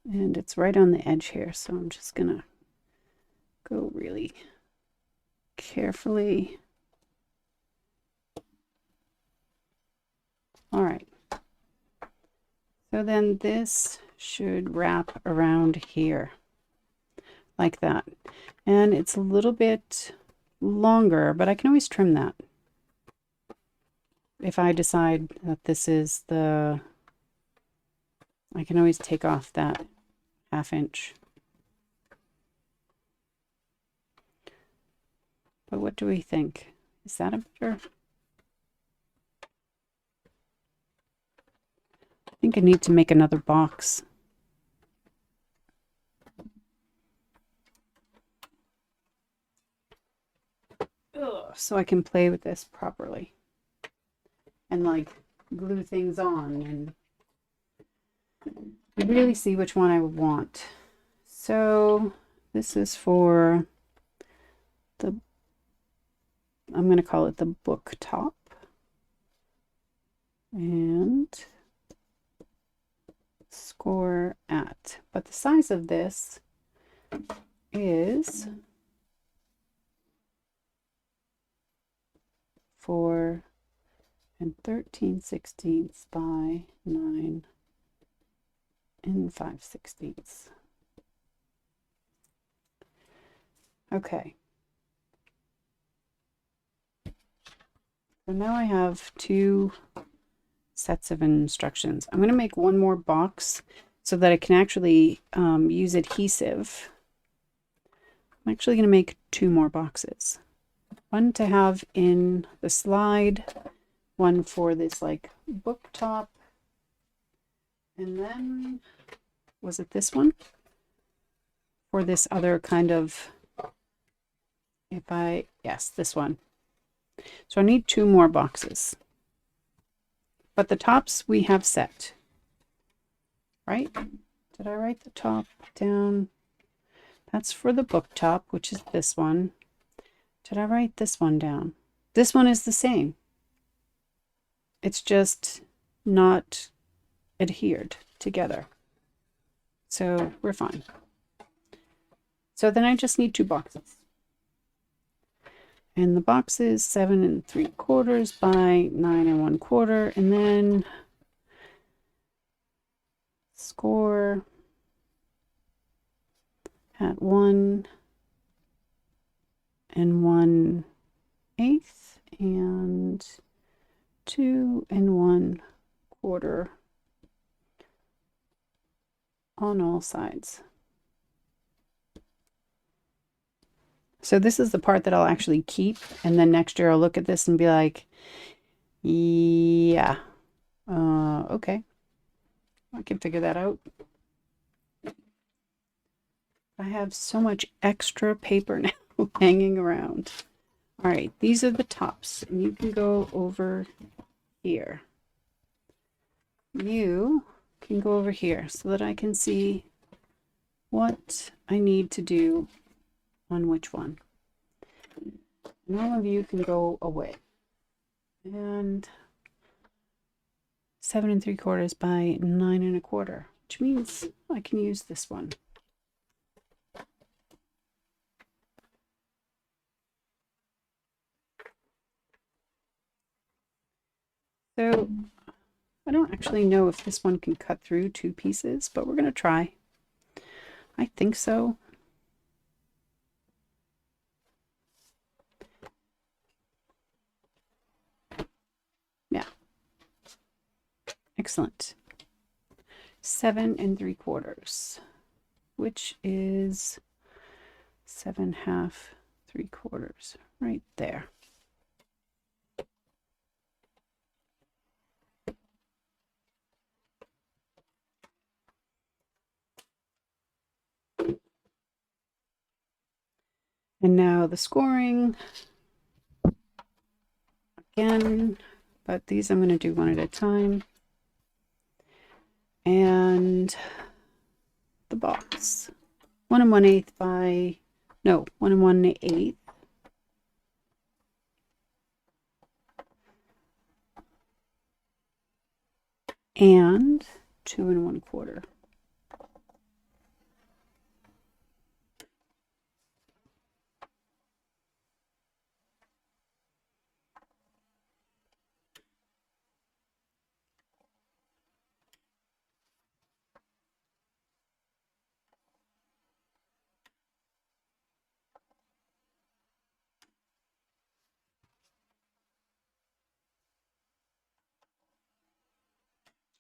Speaker 1: And it's right on the edge here, so I'm just gonna go really carefully. All right. So then this should wrap around here like that. And it's a little bit longer, but I can always trim that. If I decide that this is the, I can always take off that 1/2 inch. But what do we think? Is that a better? I think I need to make another box. So I can play with this properly and like glue things on and really see which one I would want. So this is for the, I'm going to call it the book top, and score at, but the size of this is 4 13/16 by 9 5/16. Okay. So now I have 2 sets of instructions. I'm going to make one more box so that I can actually use adhesive. I'm actually going to make 2 more boxes. One to have in the slide, one for this like book top, and then was it this one? For this other kind of, yes, this one. So I need 2 more boxes. But the tops we have set, right? Did I write the top down? That's for the book top, which is this one. Did I write this one down? This one is the same. It's just not adhered together. So we're fine. So then I just need 2 boxes. And the box is 7 3/4 by 9 1/4, and then score at 1 1/8 and 2 1/4 on all sides. So this is the part that I'll actually keep, and then next year I'll look at this and be like, yeah, okay, I can figure that out. I have so much extra paper now hanging around. All right, these are the tops, and you can go over here. You can go over here so that I can see what I need to do on which one. And all of you can go away. And 7 3/4 by 9 1/4, which means I can use this one. So I don't actually know if this one can cut through 2 pieces, but we're going to try. I think so. Yeah. Excellent. 7 3/4, which is 7 1/2 3/4 right there. And now the scoring again, but these I'm going to do one at a time. And the box, 1 1/8 by, no, 1 1/8. And 2 1/4.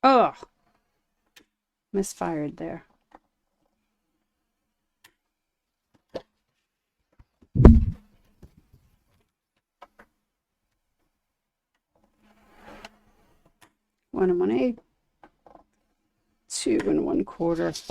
Speaker 1: Oh, misfired there. One 1/8, 2 1/4.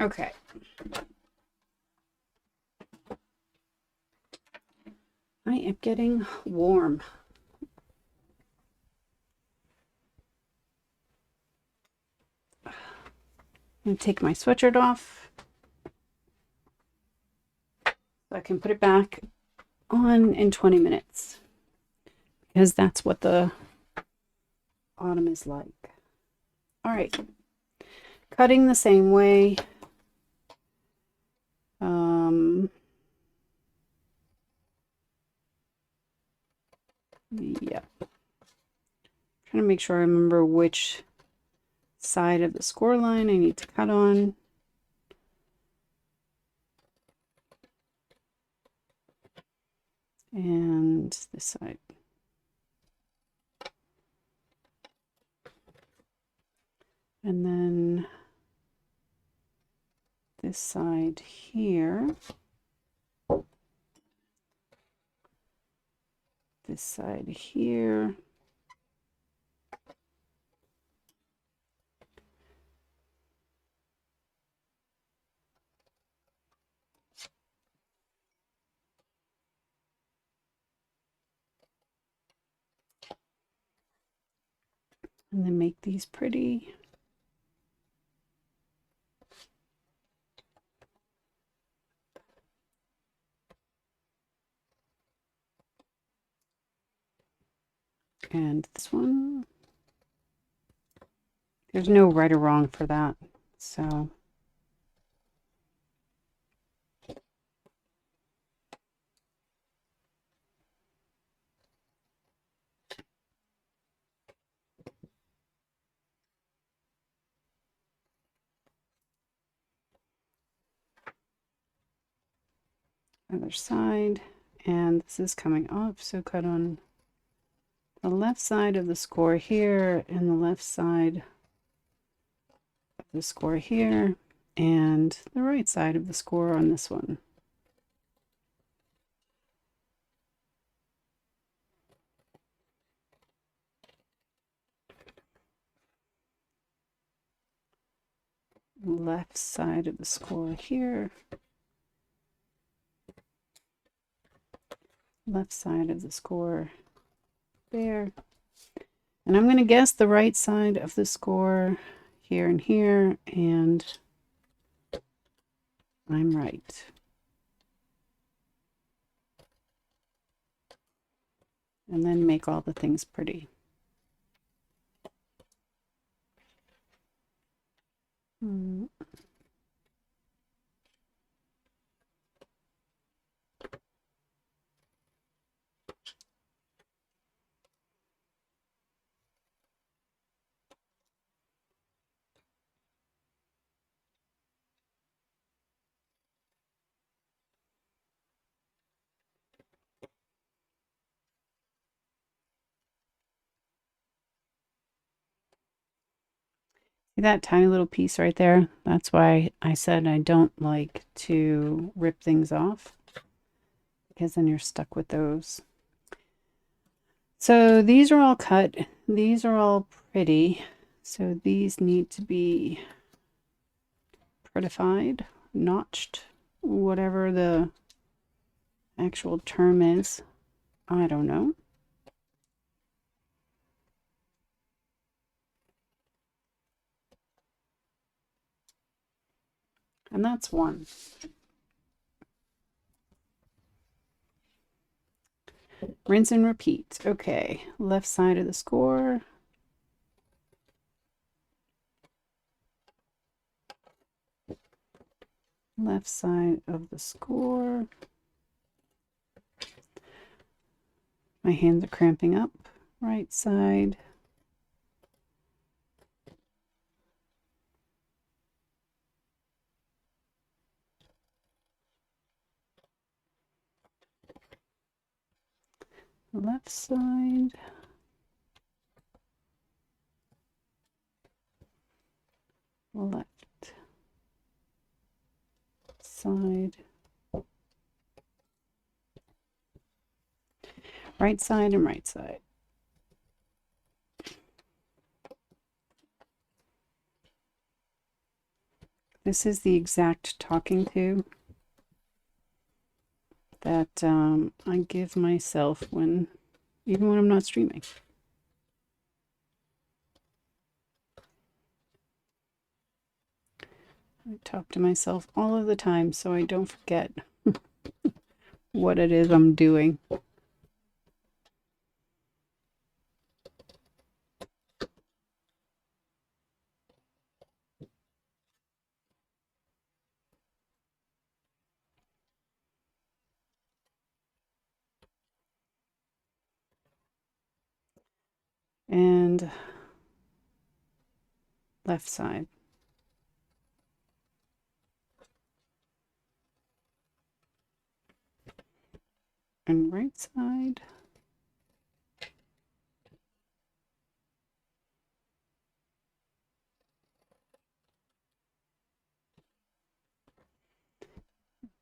Speaker 1: Okay. I am getting warm. I'm going to take my sweatshirt off so I can put it back on in 20 minutes because that's what the autumn is like. All right. Cutting the same way. Yeah. Trying to make sure I remember which side of the score line I need to cut on. And this side. And then this side here. This side here. And then make these pretty. And this one, there's no right or wrong for that. So other side, and this is coming off, so cut on the left side of the score here and the left side of the score here and the right side of the score on this one. Left side of the score here, left side of the score there, and I'm going to guess the right side of the score here and here, and I'm right. And then make all the things pretty. See that tiny little piece right there? That's why I said I don't like to rip things off, because then you're stuck with those. So these are all cut. These are all pretty. So these need to be prettified, notched, whatever the actual term is. I don't know. And that's one. Rinse and repeat. Okay, left side of the score. Left side of the score. My hands are cramping up. Right side. Left side. Left side. Right side and right side. This is the exact talking to that I give myself even when I'm not streaming. I talk to myself all of the time so I don't forget what it is I'm doing. And left side. And right side.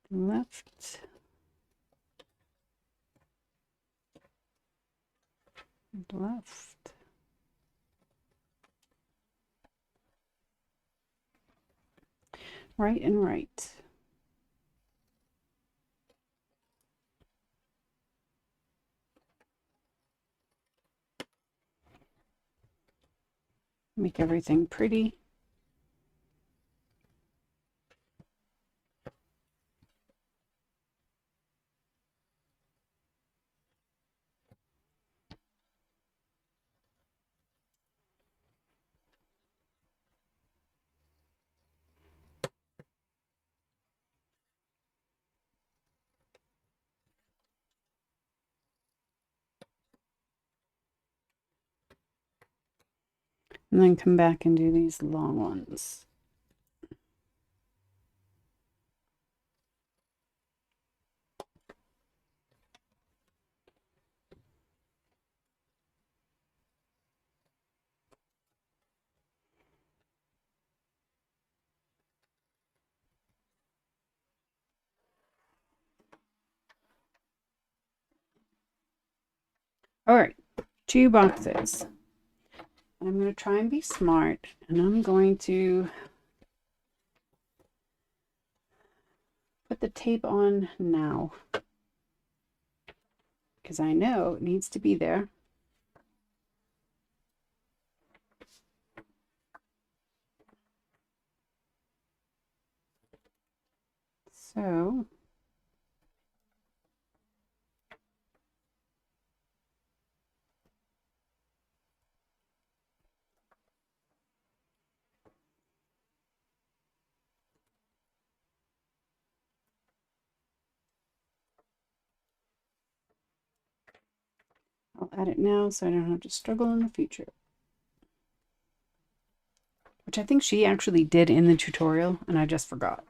Speaker 1: Left. Left. Right and right. Make everything pretty. And then come back and do these long ones. All right, 2 boxes. I'm going to try and be smart, and I'm going to put the tape on now, because I know it needs to be there. So I'll add it now so I don't have to struggle in the future. Which I think she actually did in the tutorial, and I just forgot.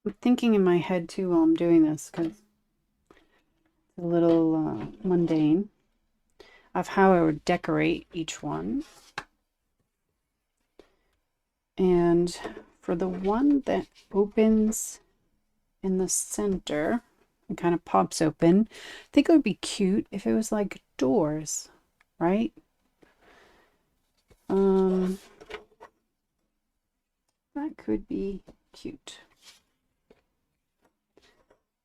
Speaker 1: I'm thinking in my head too while I'm doing this because it's a little mundane of how I would decorate each one. And for the one that opens in the center and kind of pops open, I think it would be cute if it was like doors, right? That could be cute.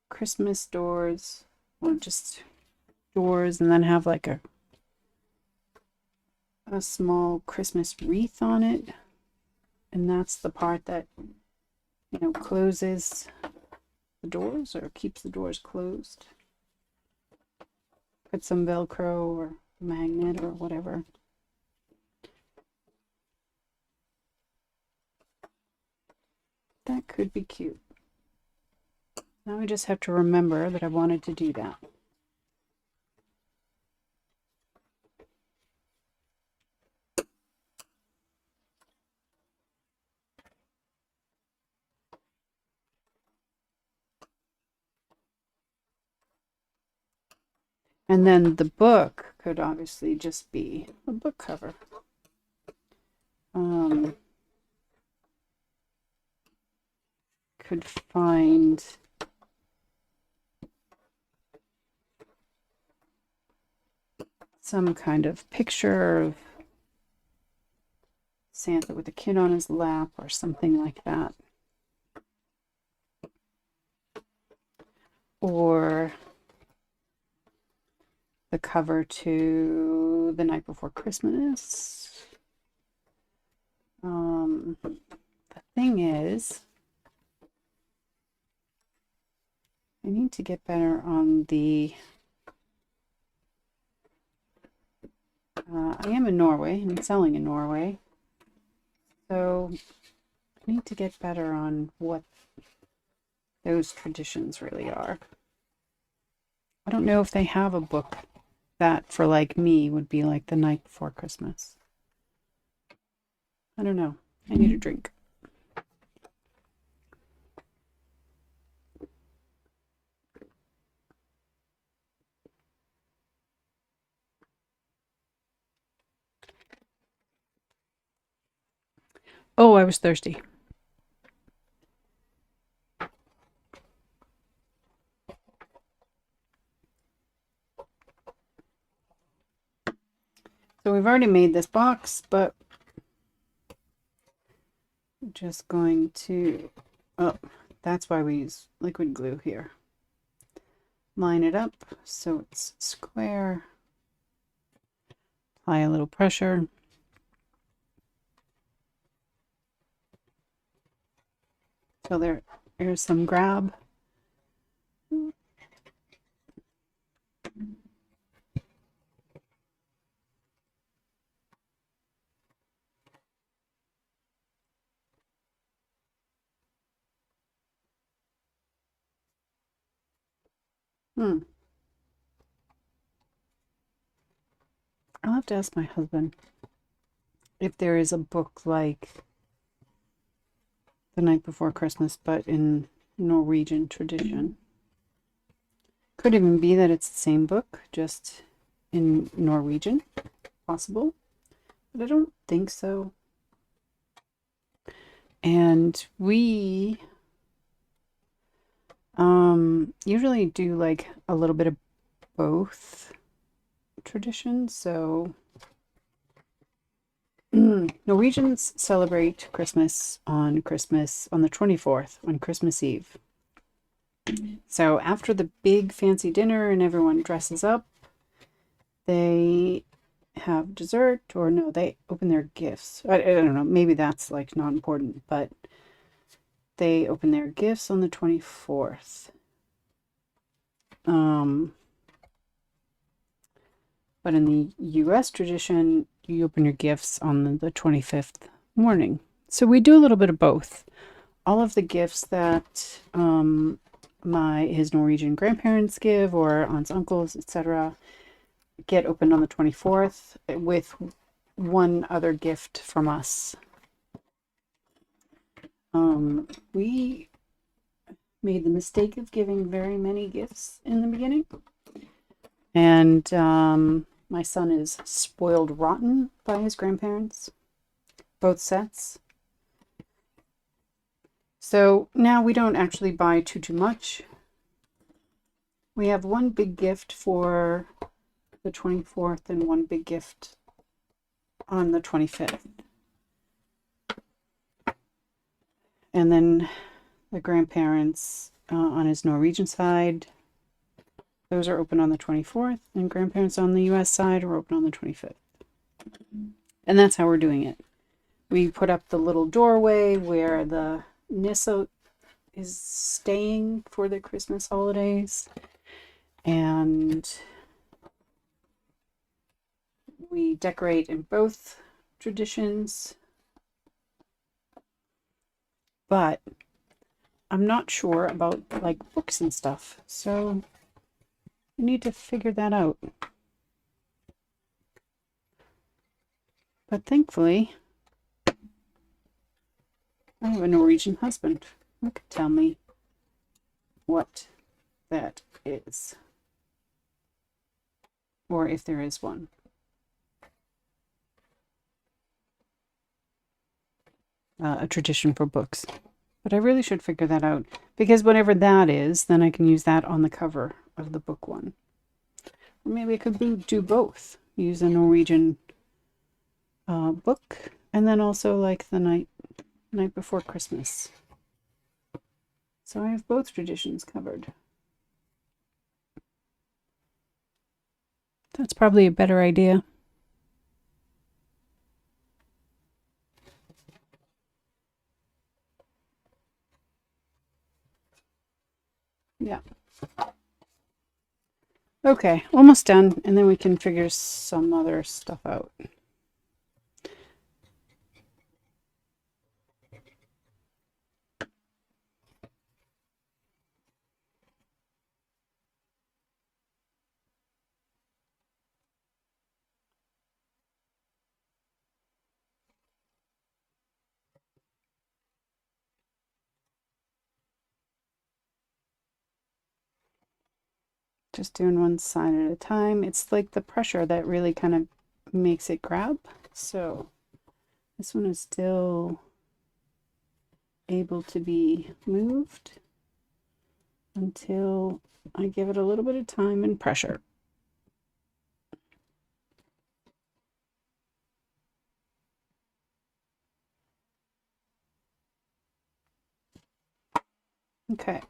Speaker 1: Christmas doors, or just doors, and then have like a small Christmas wreath on it. And that's the part that, closes the doors or keeps the doors closed. Put some Velcro or magnet or whatever. That could be cute. Now I just have to remember that I wanted to do that. And then the book could obviously just be a book cover. Could find some kind of picture of Santa with a kid on his lap or something like that. Or the cover to The Night Before Christmas. The thing is, I need to get better on the I am in Norway. I'm selling in Norway. So I need to get better on what those traditions really are. I don't know if they have a book that for like me would be like The Night Before Christmas. I don't know. I need a drink. Oh, I was thirsty. So we've already made this box, but I'm just going to, oh, that's why we use liquid glue here. Line it up so it's square. Apply a little pressure. So there's some grab. I'll have to ask my husband if there is a book like The Night Before Christmas, but in Norwegian tradition. Could even be that it's the same book, just in Norwegian. Possible. But I don't think so. And we usually do like a little bit of both traditions. So Norwegians celebrate Christmas on the 24th, on Christmas Eve. So after the big fancy dinner and everyone dresses up, they have dessert, or no, they open their gifts. I don't know, maybe that's like not important, but they open their gifts on the 24th. But in the US tradition, you open your gifts on the 25th morning. So we do a little bit of both. All of the gifts that his Norwegian grandparents give, or aunts, uncles, etc., get opened on the 24th, with one other gift from us. We made the mistake of giving very many gifts in the beginning. And my son is spoiled rotten by his grandparents, both sets. So now we don't actually buy too much. We have one big gift for the 24th and one big gift on the 25th. And then the grandparents on his Norwegian side, those are open on the 24th, and grandparents on the US side are open on the 25th. And that's how we're doing it. We put up the little doorway where the Nissa is staying for the Christmas holidays, and we decorate in both traditions. But I'm not sure about like books and stuff, so I need to figure that out. But thankfully, I have a Norwegian husband who can tell me what that is, or if there is one. A tradition for books. But I really should figure that out, because whatever that is, then I can use that on the cover of the book one. Or maybe I could do both. Use a Norwegian book, and then also like the night before Christmas. So I have both traditions covered. That's probably a better idea. Yeah. Okay, almost done, and then we can figure some other stuff out. Just doing one side at a time. It's like the pressure that really kind of makes it grab. So this one is still able to be moved until I give it a little bit of time and pressure. Okay.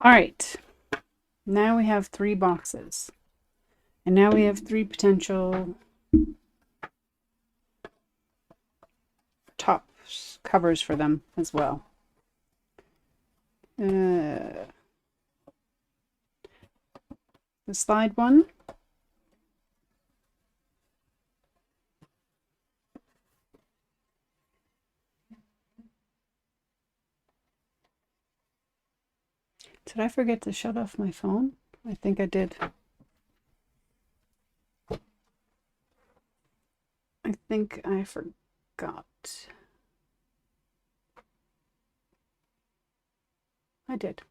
Speaker 1: All right. Now we have 3 boxes. And now we have 3 potential top covers for them as well. The slide one. Did I forget to shut off my phone? I think I did. I think I forgot. I did.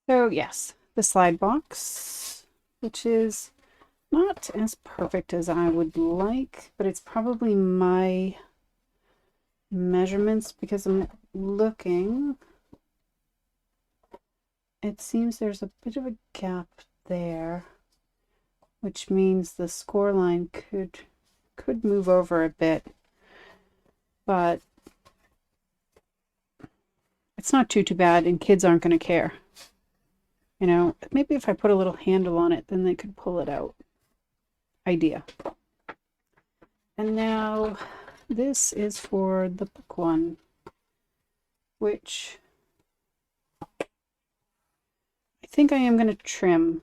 Speaker 1: So yes, the slide box, which is not as perfect as I would like, but it's probably my measurements because I'm looking. It seems there's a bit of a gap there, which means the score line could move over a bit, but it's not too bad, and kids aren't going to care. You know, maybe if I put a little handle on it, then they could pull it out. Idea. And now this is for the book one, which I think I am going to trim.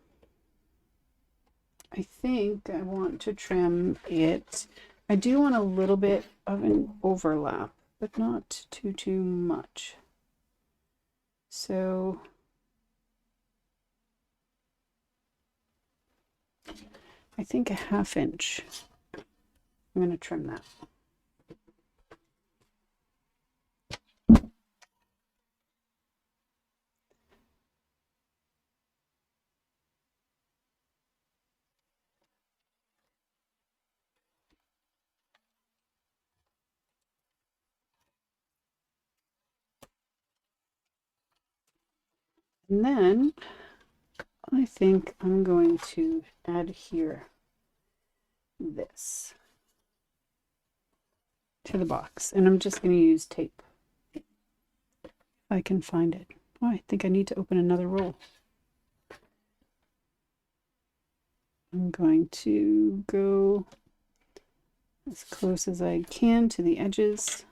Speaker 1: I think I want to trim it. I do want a little bit of an overlap, but not too much. So I think a 1/2 inch. I'm going to trim that. And then I think I'm going to adhere this to the box, and I'm just going to use tape if I can find it. Oh, I think I need to open another roll. I'm going to go as close as I can to the edges.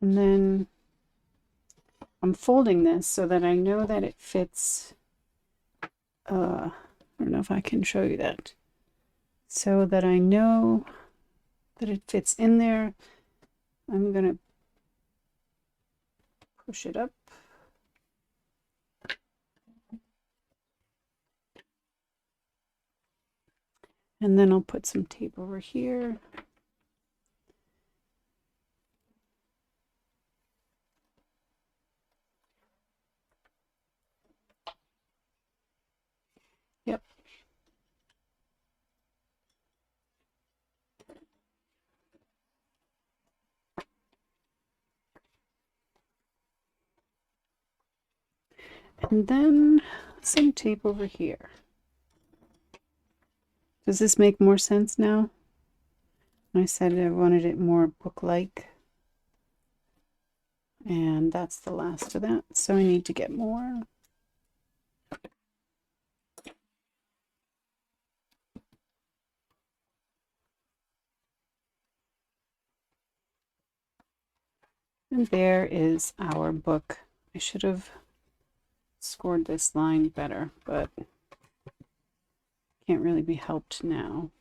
Speaker 1: And then I'm folding this so that I know that it fits. I don't know if I can show you that. So that I know that it fits in there, I'm going to push it up. And then I'll put some tape over here. Yep. And then some tape over here. Does this make more sense now? I said I wanted it more book-like. And that's the last of that. So I need to get more. And there is our book. I should have scored this line better, but can't really be helped now.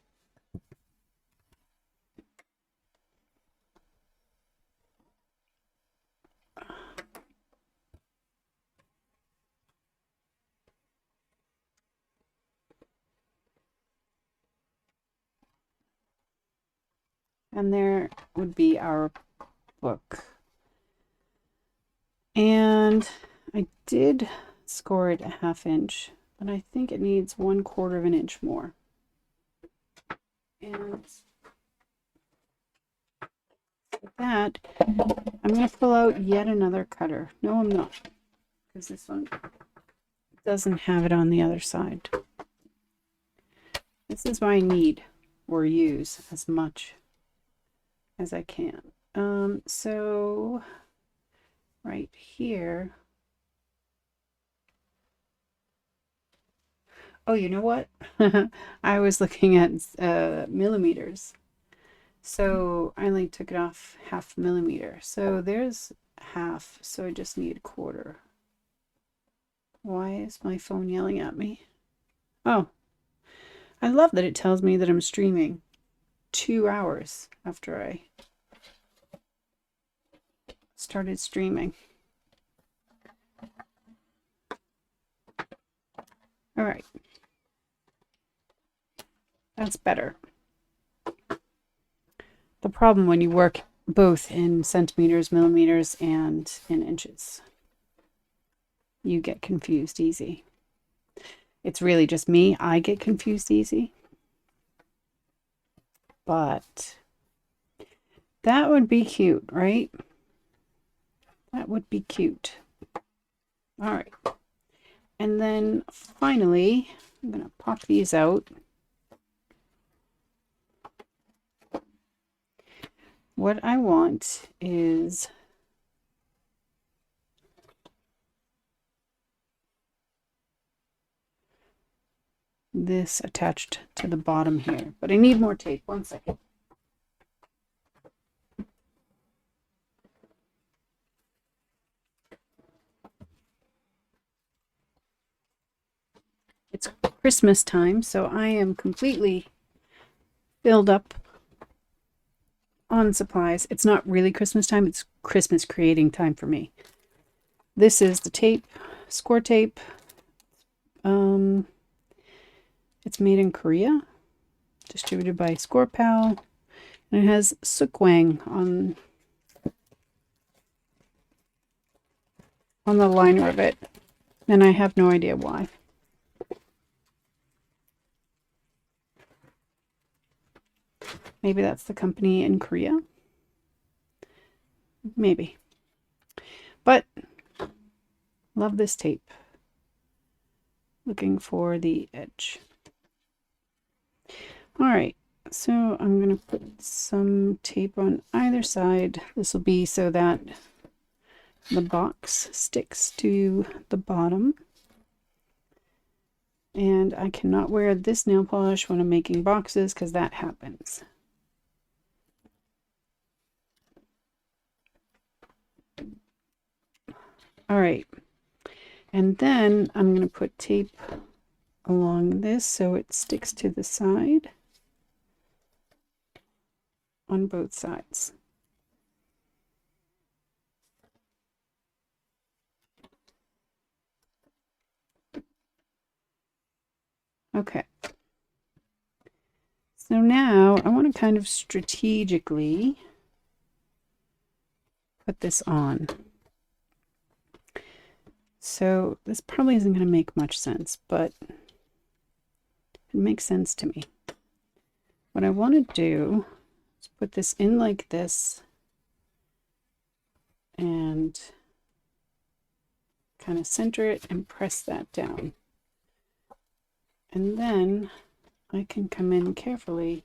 Speaker 1: And there would be our book. And I did score it a 1/2 inch, but I think it needs 1/4 of an inch more. And with that, I'm going to pull out yet another cutter. No, I'm not, because this one doesn't have it on the other side. This is why I need or use as much as I can. So right here. Oh, you know what? I was looking at millimeters. So I only took it off 1/2 millimeter. So there's 1/2. So I just need 1/4. Why is my phone yelling at me? Oh, I love that it tells me that I'm streaming 2 hours after I started streaming. All right. That's better. problem when you work both in centimeters, millimeters, and in inches. You get confused easy. It's really just me. I get confused easy. But that would be cute, right? That would be cute. All right. And then finally, I'm going to pop these out. What I want is this attached to the bottom here, but I need more tape. 1 second. It's Christmas time, so I am completely filled up on supplies. It's not really Christmas time, it's Christmas creating time for me. This is the tape, score tape. It's made in Korea, distributed by Score Pal, and it has Sukwang on the liner of it, and I have no idea why. Maybe that's the company in Korea. Maybe. But love this tape. Looking for the edge. All right, so I'm going to put some tape on either side. This will be so that the box sticks to the bottom. And I cannot wear this nail polish when I'm making boxes because that happens. All right, and then I'm going to put tape along this so it sticks to the side on both sides. Okay. So now I want to kind of strategically put this on. So this probably isn't going to make much sense, but it makes sense to me. What I want to do is put this in like this and kind of center it and press that down. And then I can come in carefully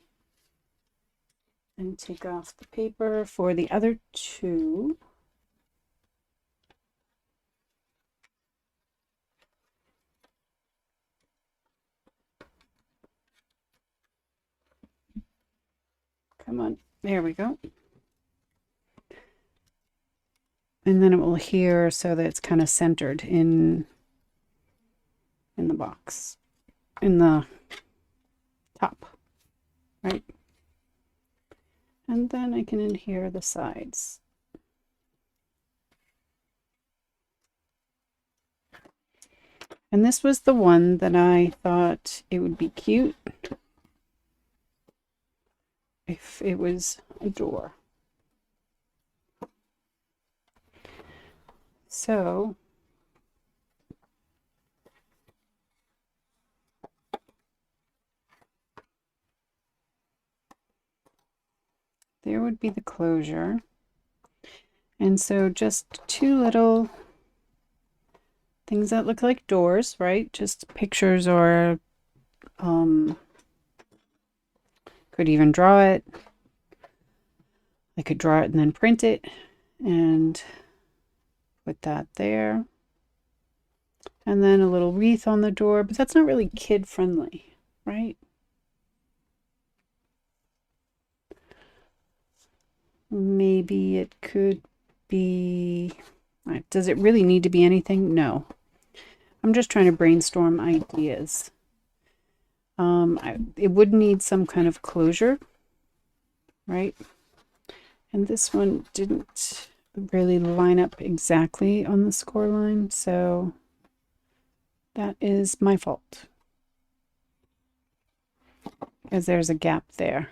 Speaker 1: and take off the paper for the other two. Come on, there we go. And then it will adhere so that it's kind of centered in the box, in the top, right? And then I can adhere the sides. And this was the one that I thought it would be cute if it was a door. So there would be the closure. And so just two little things that look like doors, right? Just pictures, or could even draw it. I could draw it and then print it and put that there. And then a little wreath on the door, but that's not really kid friendly, right? Maybe it could be, does it really need to be anything? No. I'm just trying to brainstorm ideas. It would need some kind of closure, right? And this one didn't really line up exactly on the score line, so that is my fault, because there's a gap there.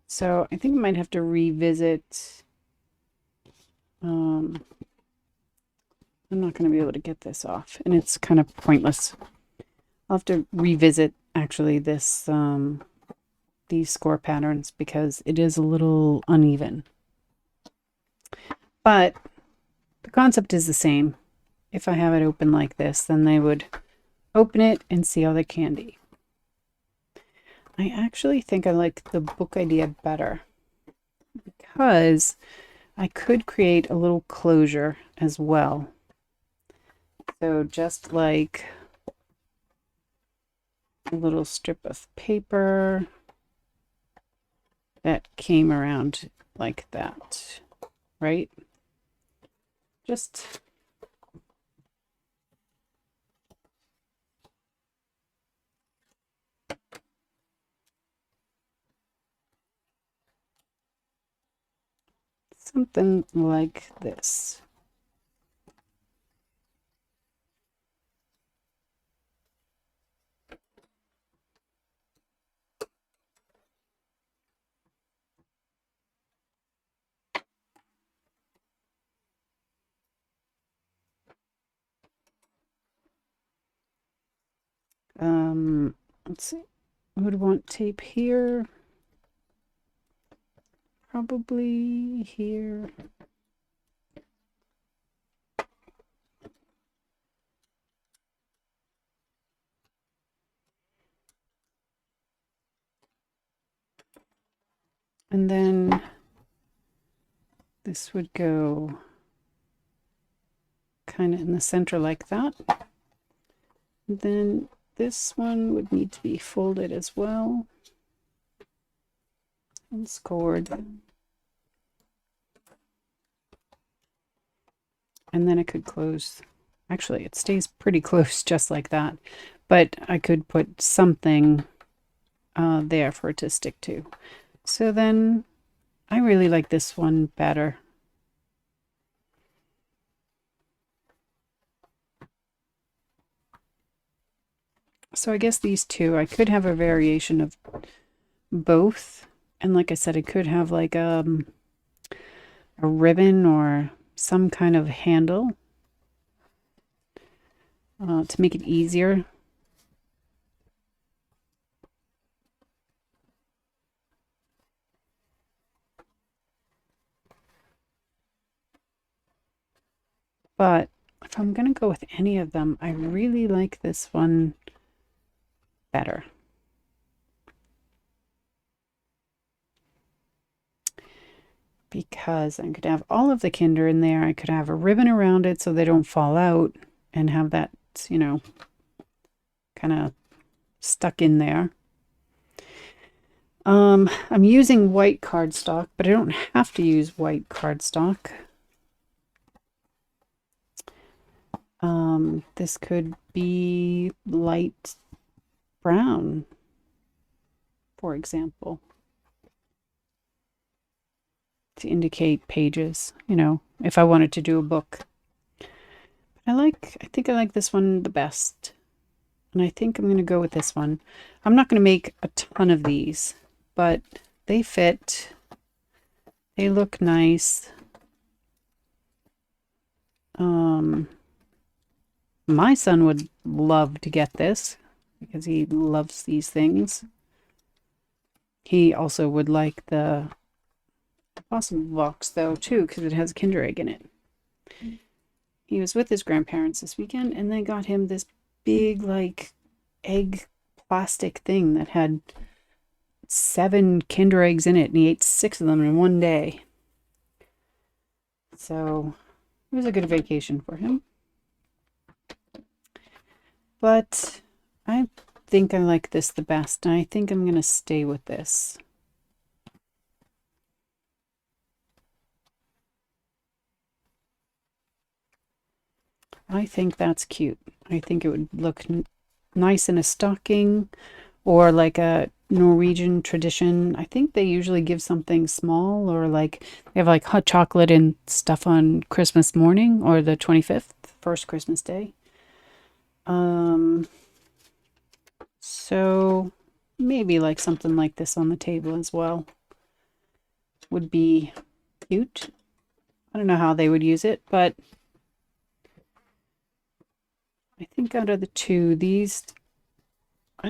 Speaker 1: So I think I might have to revisit. I'm not going to be able to get this off, and it's kind of pointless. I'll have to revisit actually this these score patterns because it is a little uneven. But the concept is the same. If I have it open like this, then they would open it and see all the candy. I actually think I like the book idea better because I could create a little closure as well. So just like a little strip of paper that came around like that, right? Just something like this. Let's see. I would want tape here. Probably here. And then this would go kind of in the center like that. And then this one would need to be folded as well and scored. And then I could close. Actually, it stays pretty close just like that. But I could put something there for it to stick to. So then I really like this one better. So I guess these two, I could have a variation of both. And like I said, I could have like a ribbon or some kind of handle to make it easier. But if I'm going to go with any of them, I really like this one better. Because I could have all of the Kinder in there. I could have a ribbon around it so they don't fall out and have that, you know, kind of stuck in there. I'm using white cardstock, but I don't have to use white cardstock. This could be light brown, for example, to indicate pages, you know, if I wanted to do a book. I think I like this one the best. And I think I'm going to go with this one. I'm not going to make a ton of these, but they fit. They look nice. My son would love to get this because he loves these things. He also would like the possum box though too because it has a Kinder Egg in it. He was with his grandparents this weekend and they got him this big like egg plastic thing that had 7 Kinder Eggs in it and he ate 6 of them in one day. So it was a good vacation for him. But I think I like this the best, and I think I'm going to stay with this. I think that's cute. I think it would look nice in a stocking or like a Norwegian tradition. I think they usually give something small or like they have like hot chocolate and stuff on Christmas morning or the 25th, first Christmas day. So maybe like something like this on the table as well. would be cute. I don't know how they would use it, but I think out of the two, these, I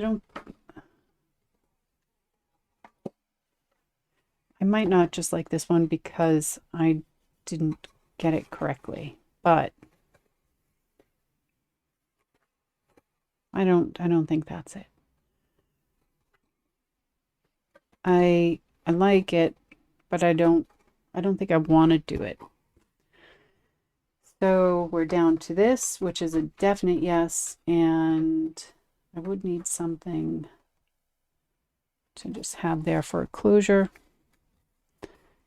Speaker 1: might not just like this one because I didn't get it correctly, but I don't think that's it. I like it, but I don't think I want to do it. So we're down to this, which is a definite yes, and I would need something to just have there for a closure.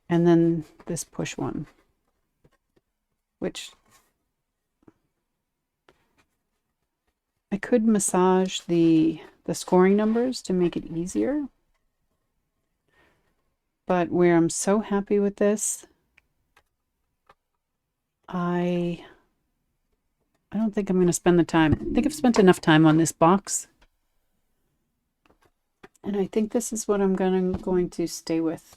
Speaker 1: And then this push one, which I could massage the scoring numbers to make it easier. But where I'm so happy with this, I don't think I'm going to spend the time. I think I've spent enough time on this box. And I think this is what I'm going to stay with.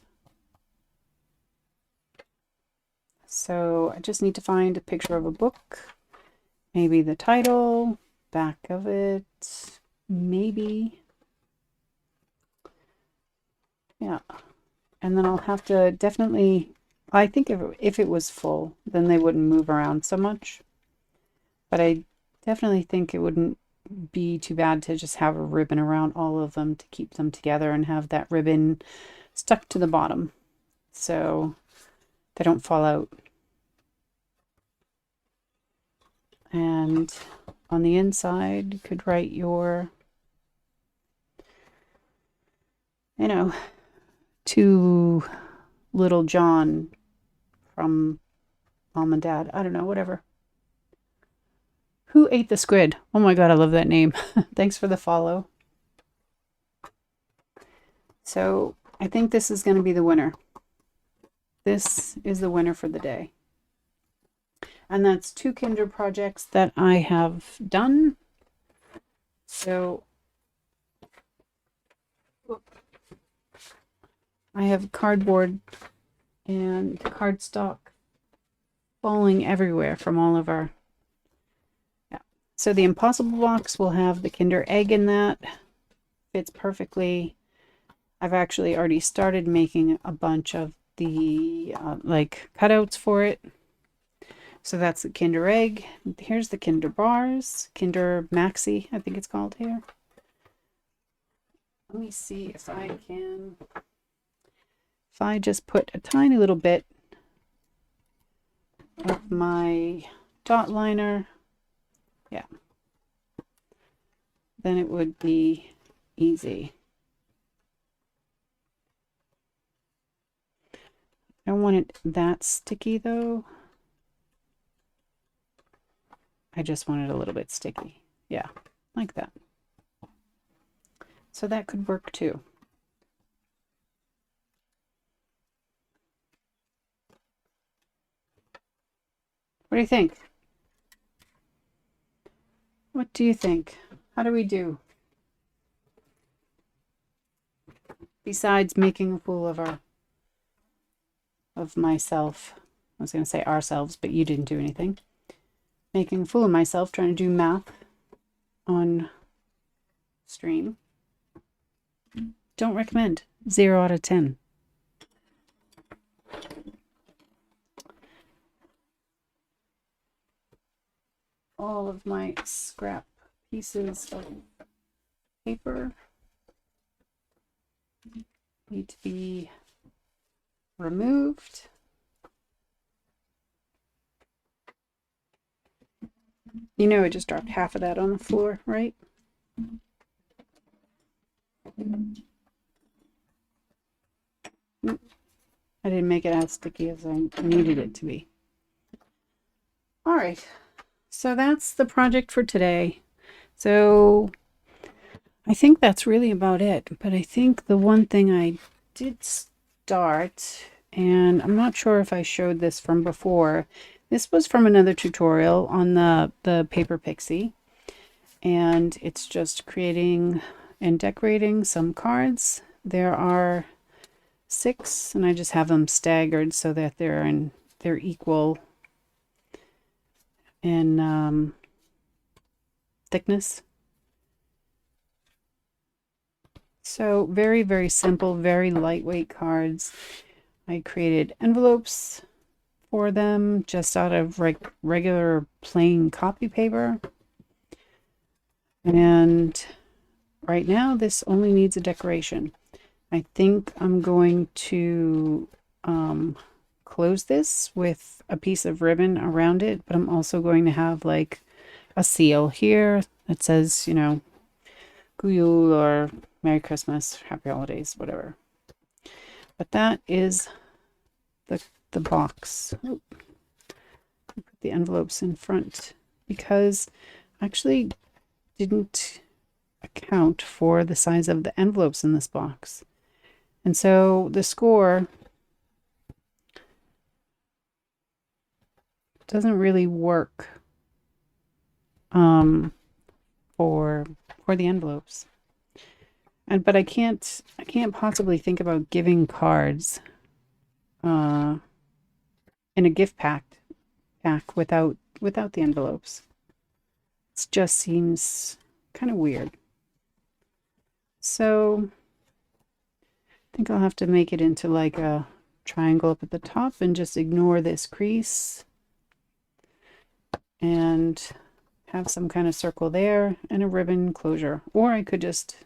Speaker 1: So I just need to find a picture of a book, maybe the title, back of it, maybe. Yeah. And then I'll have to definitely, I think if it was full, then they wouldn't move around so much. But I definitely think it wouldn't be too bad to just have a ribbon around all of them to keep them together and have that ribbon stuck to the bottom so they don't fall out. And on the inside, you could write your, to little John from Mom and Dad. I don't know, whatever. Who ate the squid? Oh my God, I love that name. Thanks for the follow. So I think this is going to be the winner. This is the winner for the day. And that's 2 Kinder projects that I have done. So I have cardboard and cardstock falling everywhere from all of our... Yeah. So the Impossible box will have the Kinder Egg in that. Fits perfectly. I've actually already started making a bunch of the like cutouts for it. So that's the Kinder Egg. Here's the Kinder Bars. Kinder Maxi, I think it's called here. Let me see if I can... If I just put a tiny little bit of my dot liner, yeah, then it would be easy. I don't want it that sticky though. I just want it a little bit sticky. Yeah, like that. So that could work too. What do you think? What do you think? How do we do? Besides making a fool of myself. I was going to say ourselves, but you didn't do anything. Making a fool of myself trying to do math on stream. Don't recommend. 0 out of 10. All of my scrap pieces of paper need to be removed. You know, I just dropped half of that on the floor, right? I didn't make it as sticky as I needed it to be. All right, so that's the project for today. So I think that's really about it. But I think the one thing I did start, and I'm not sure if I showed this from before, this was from another tutorial on the Paper Pixie, and it's just creating and decorating some cards. There are 6, and I just have them staggered so that they're equal in thickness. So very, very simple, very lightweight cards. I created envelopes for them just out of regular plain copy paper. And right now this only needs a decoration. I think I'm going to close this with a piece of ribbon around it, but I'm also going to have like a seal here that says, you know, Guyul or Merry Christmas, Happy Holidays, whatever. But that is the box. Oh, put the envelopes in front because I actually didn't account for the size of the envelopes in this box. And so the score doesn't really work for the envelopes. But I can't possibly think about giving cards in a gift pack without the envelopes. It just seems kind of weird. So I think I'll have to make it into like a triangle up at the top and just ignore this crease and have some kind of circle there and a ribbon closure. Or I could just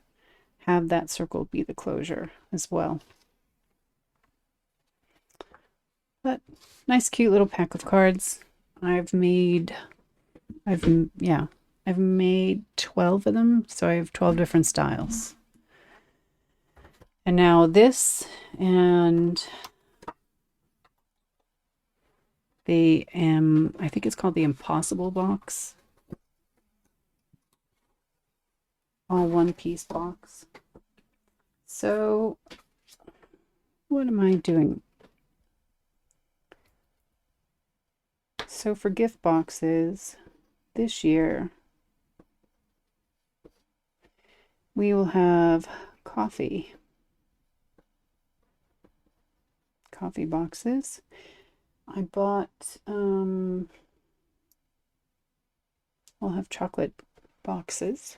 Speaker 1: have that circle be the closure as well. But nice cute little pack of cards. I've made 12 of them, so I have 12 different styles. And now this and the I think it's called the Impossible box. All one-piece box. So what am I doing? So for gift boxes this year, we will have coffee boxes. I bought we'll have chocolate boxes.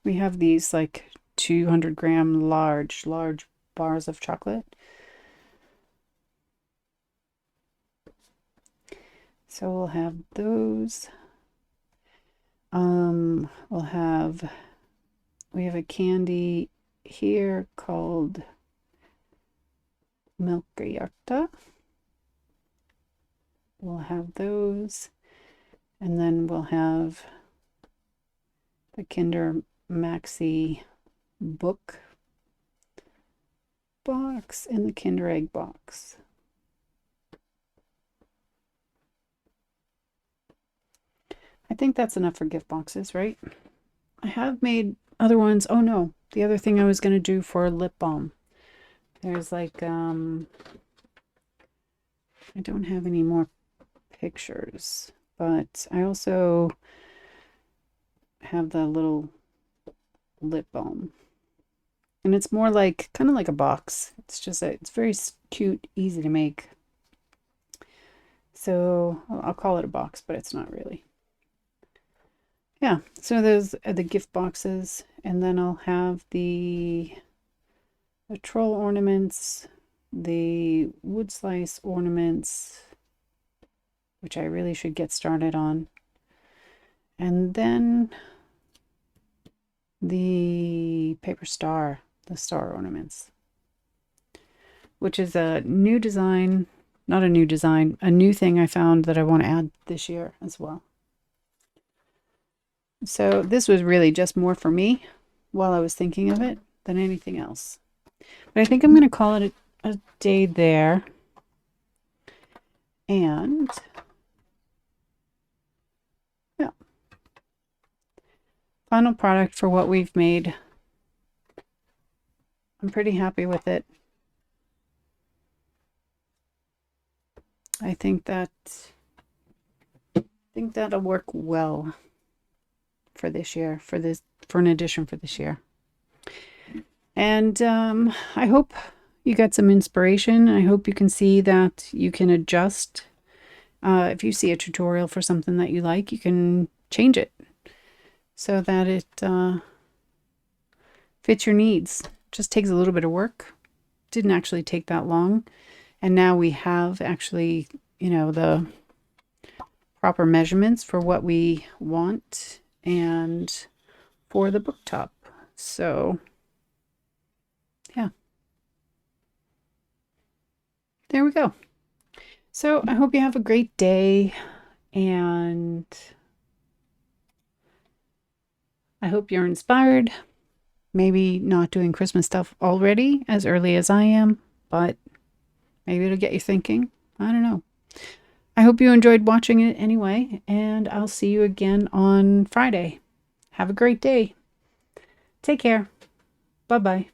Speaker 1: We have these like 200-gram large bars of chocolate. So we'll have those. We have a candy here called Milkayarta. We'll have those. And then we'll have the Kinder Maxi book box and the Kinder Egg box. I think that's enough for gift boxes, right? I have made other ones. Oh no, the other thing I was going to do for lip balm. There's like, I don't have any more pictures, but I also have the little lip balm. And it's more like, kind of like a box. It's just, it's very cute, easy to make. So I'll call it a box, but it's not really. Yeah, so those are the gift boxes, and then I'll have the troll ornaments, the wood slice ornaments, which I really should get started on, and then the paper star, the star ornaments, which is a new design, not a new design, a new thing I found that I want to add this year as well. So this was really just more for me while I was thinking of it than anything else. But I think I'm going to call it a day there. And yeah, final product for what we've made. I'm pretty happy with it. I think that'll work well for this year, for an edition for this year. And I hope you got some inspiration. I hope you can see that you can adjust. If you see a tutorial for something that you like, you can change it so that it fits your needs. Just takes a little bit of work. Didn't actually take that long. And now we have actually, you know, the proper measurements for what we want and for the book top. So, yeah. There we go. So I hope you have a great day, and I hope you're inspired. Maybe not doing Christmas stuff already as early as I am, but maybe it'll get you thinking. I don't know. I hope you enjoyed watching it anyway, and I'll see you again on Friday. Have a great day. Take care. Bye-bye.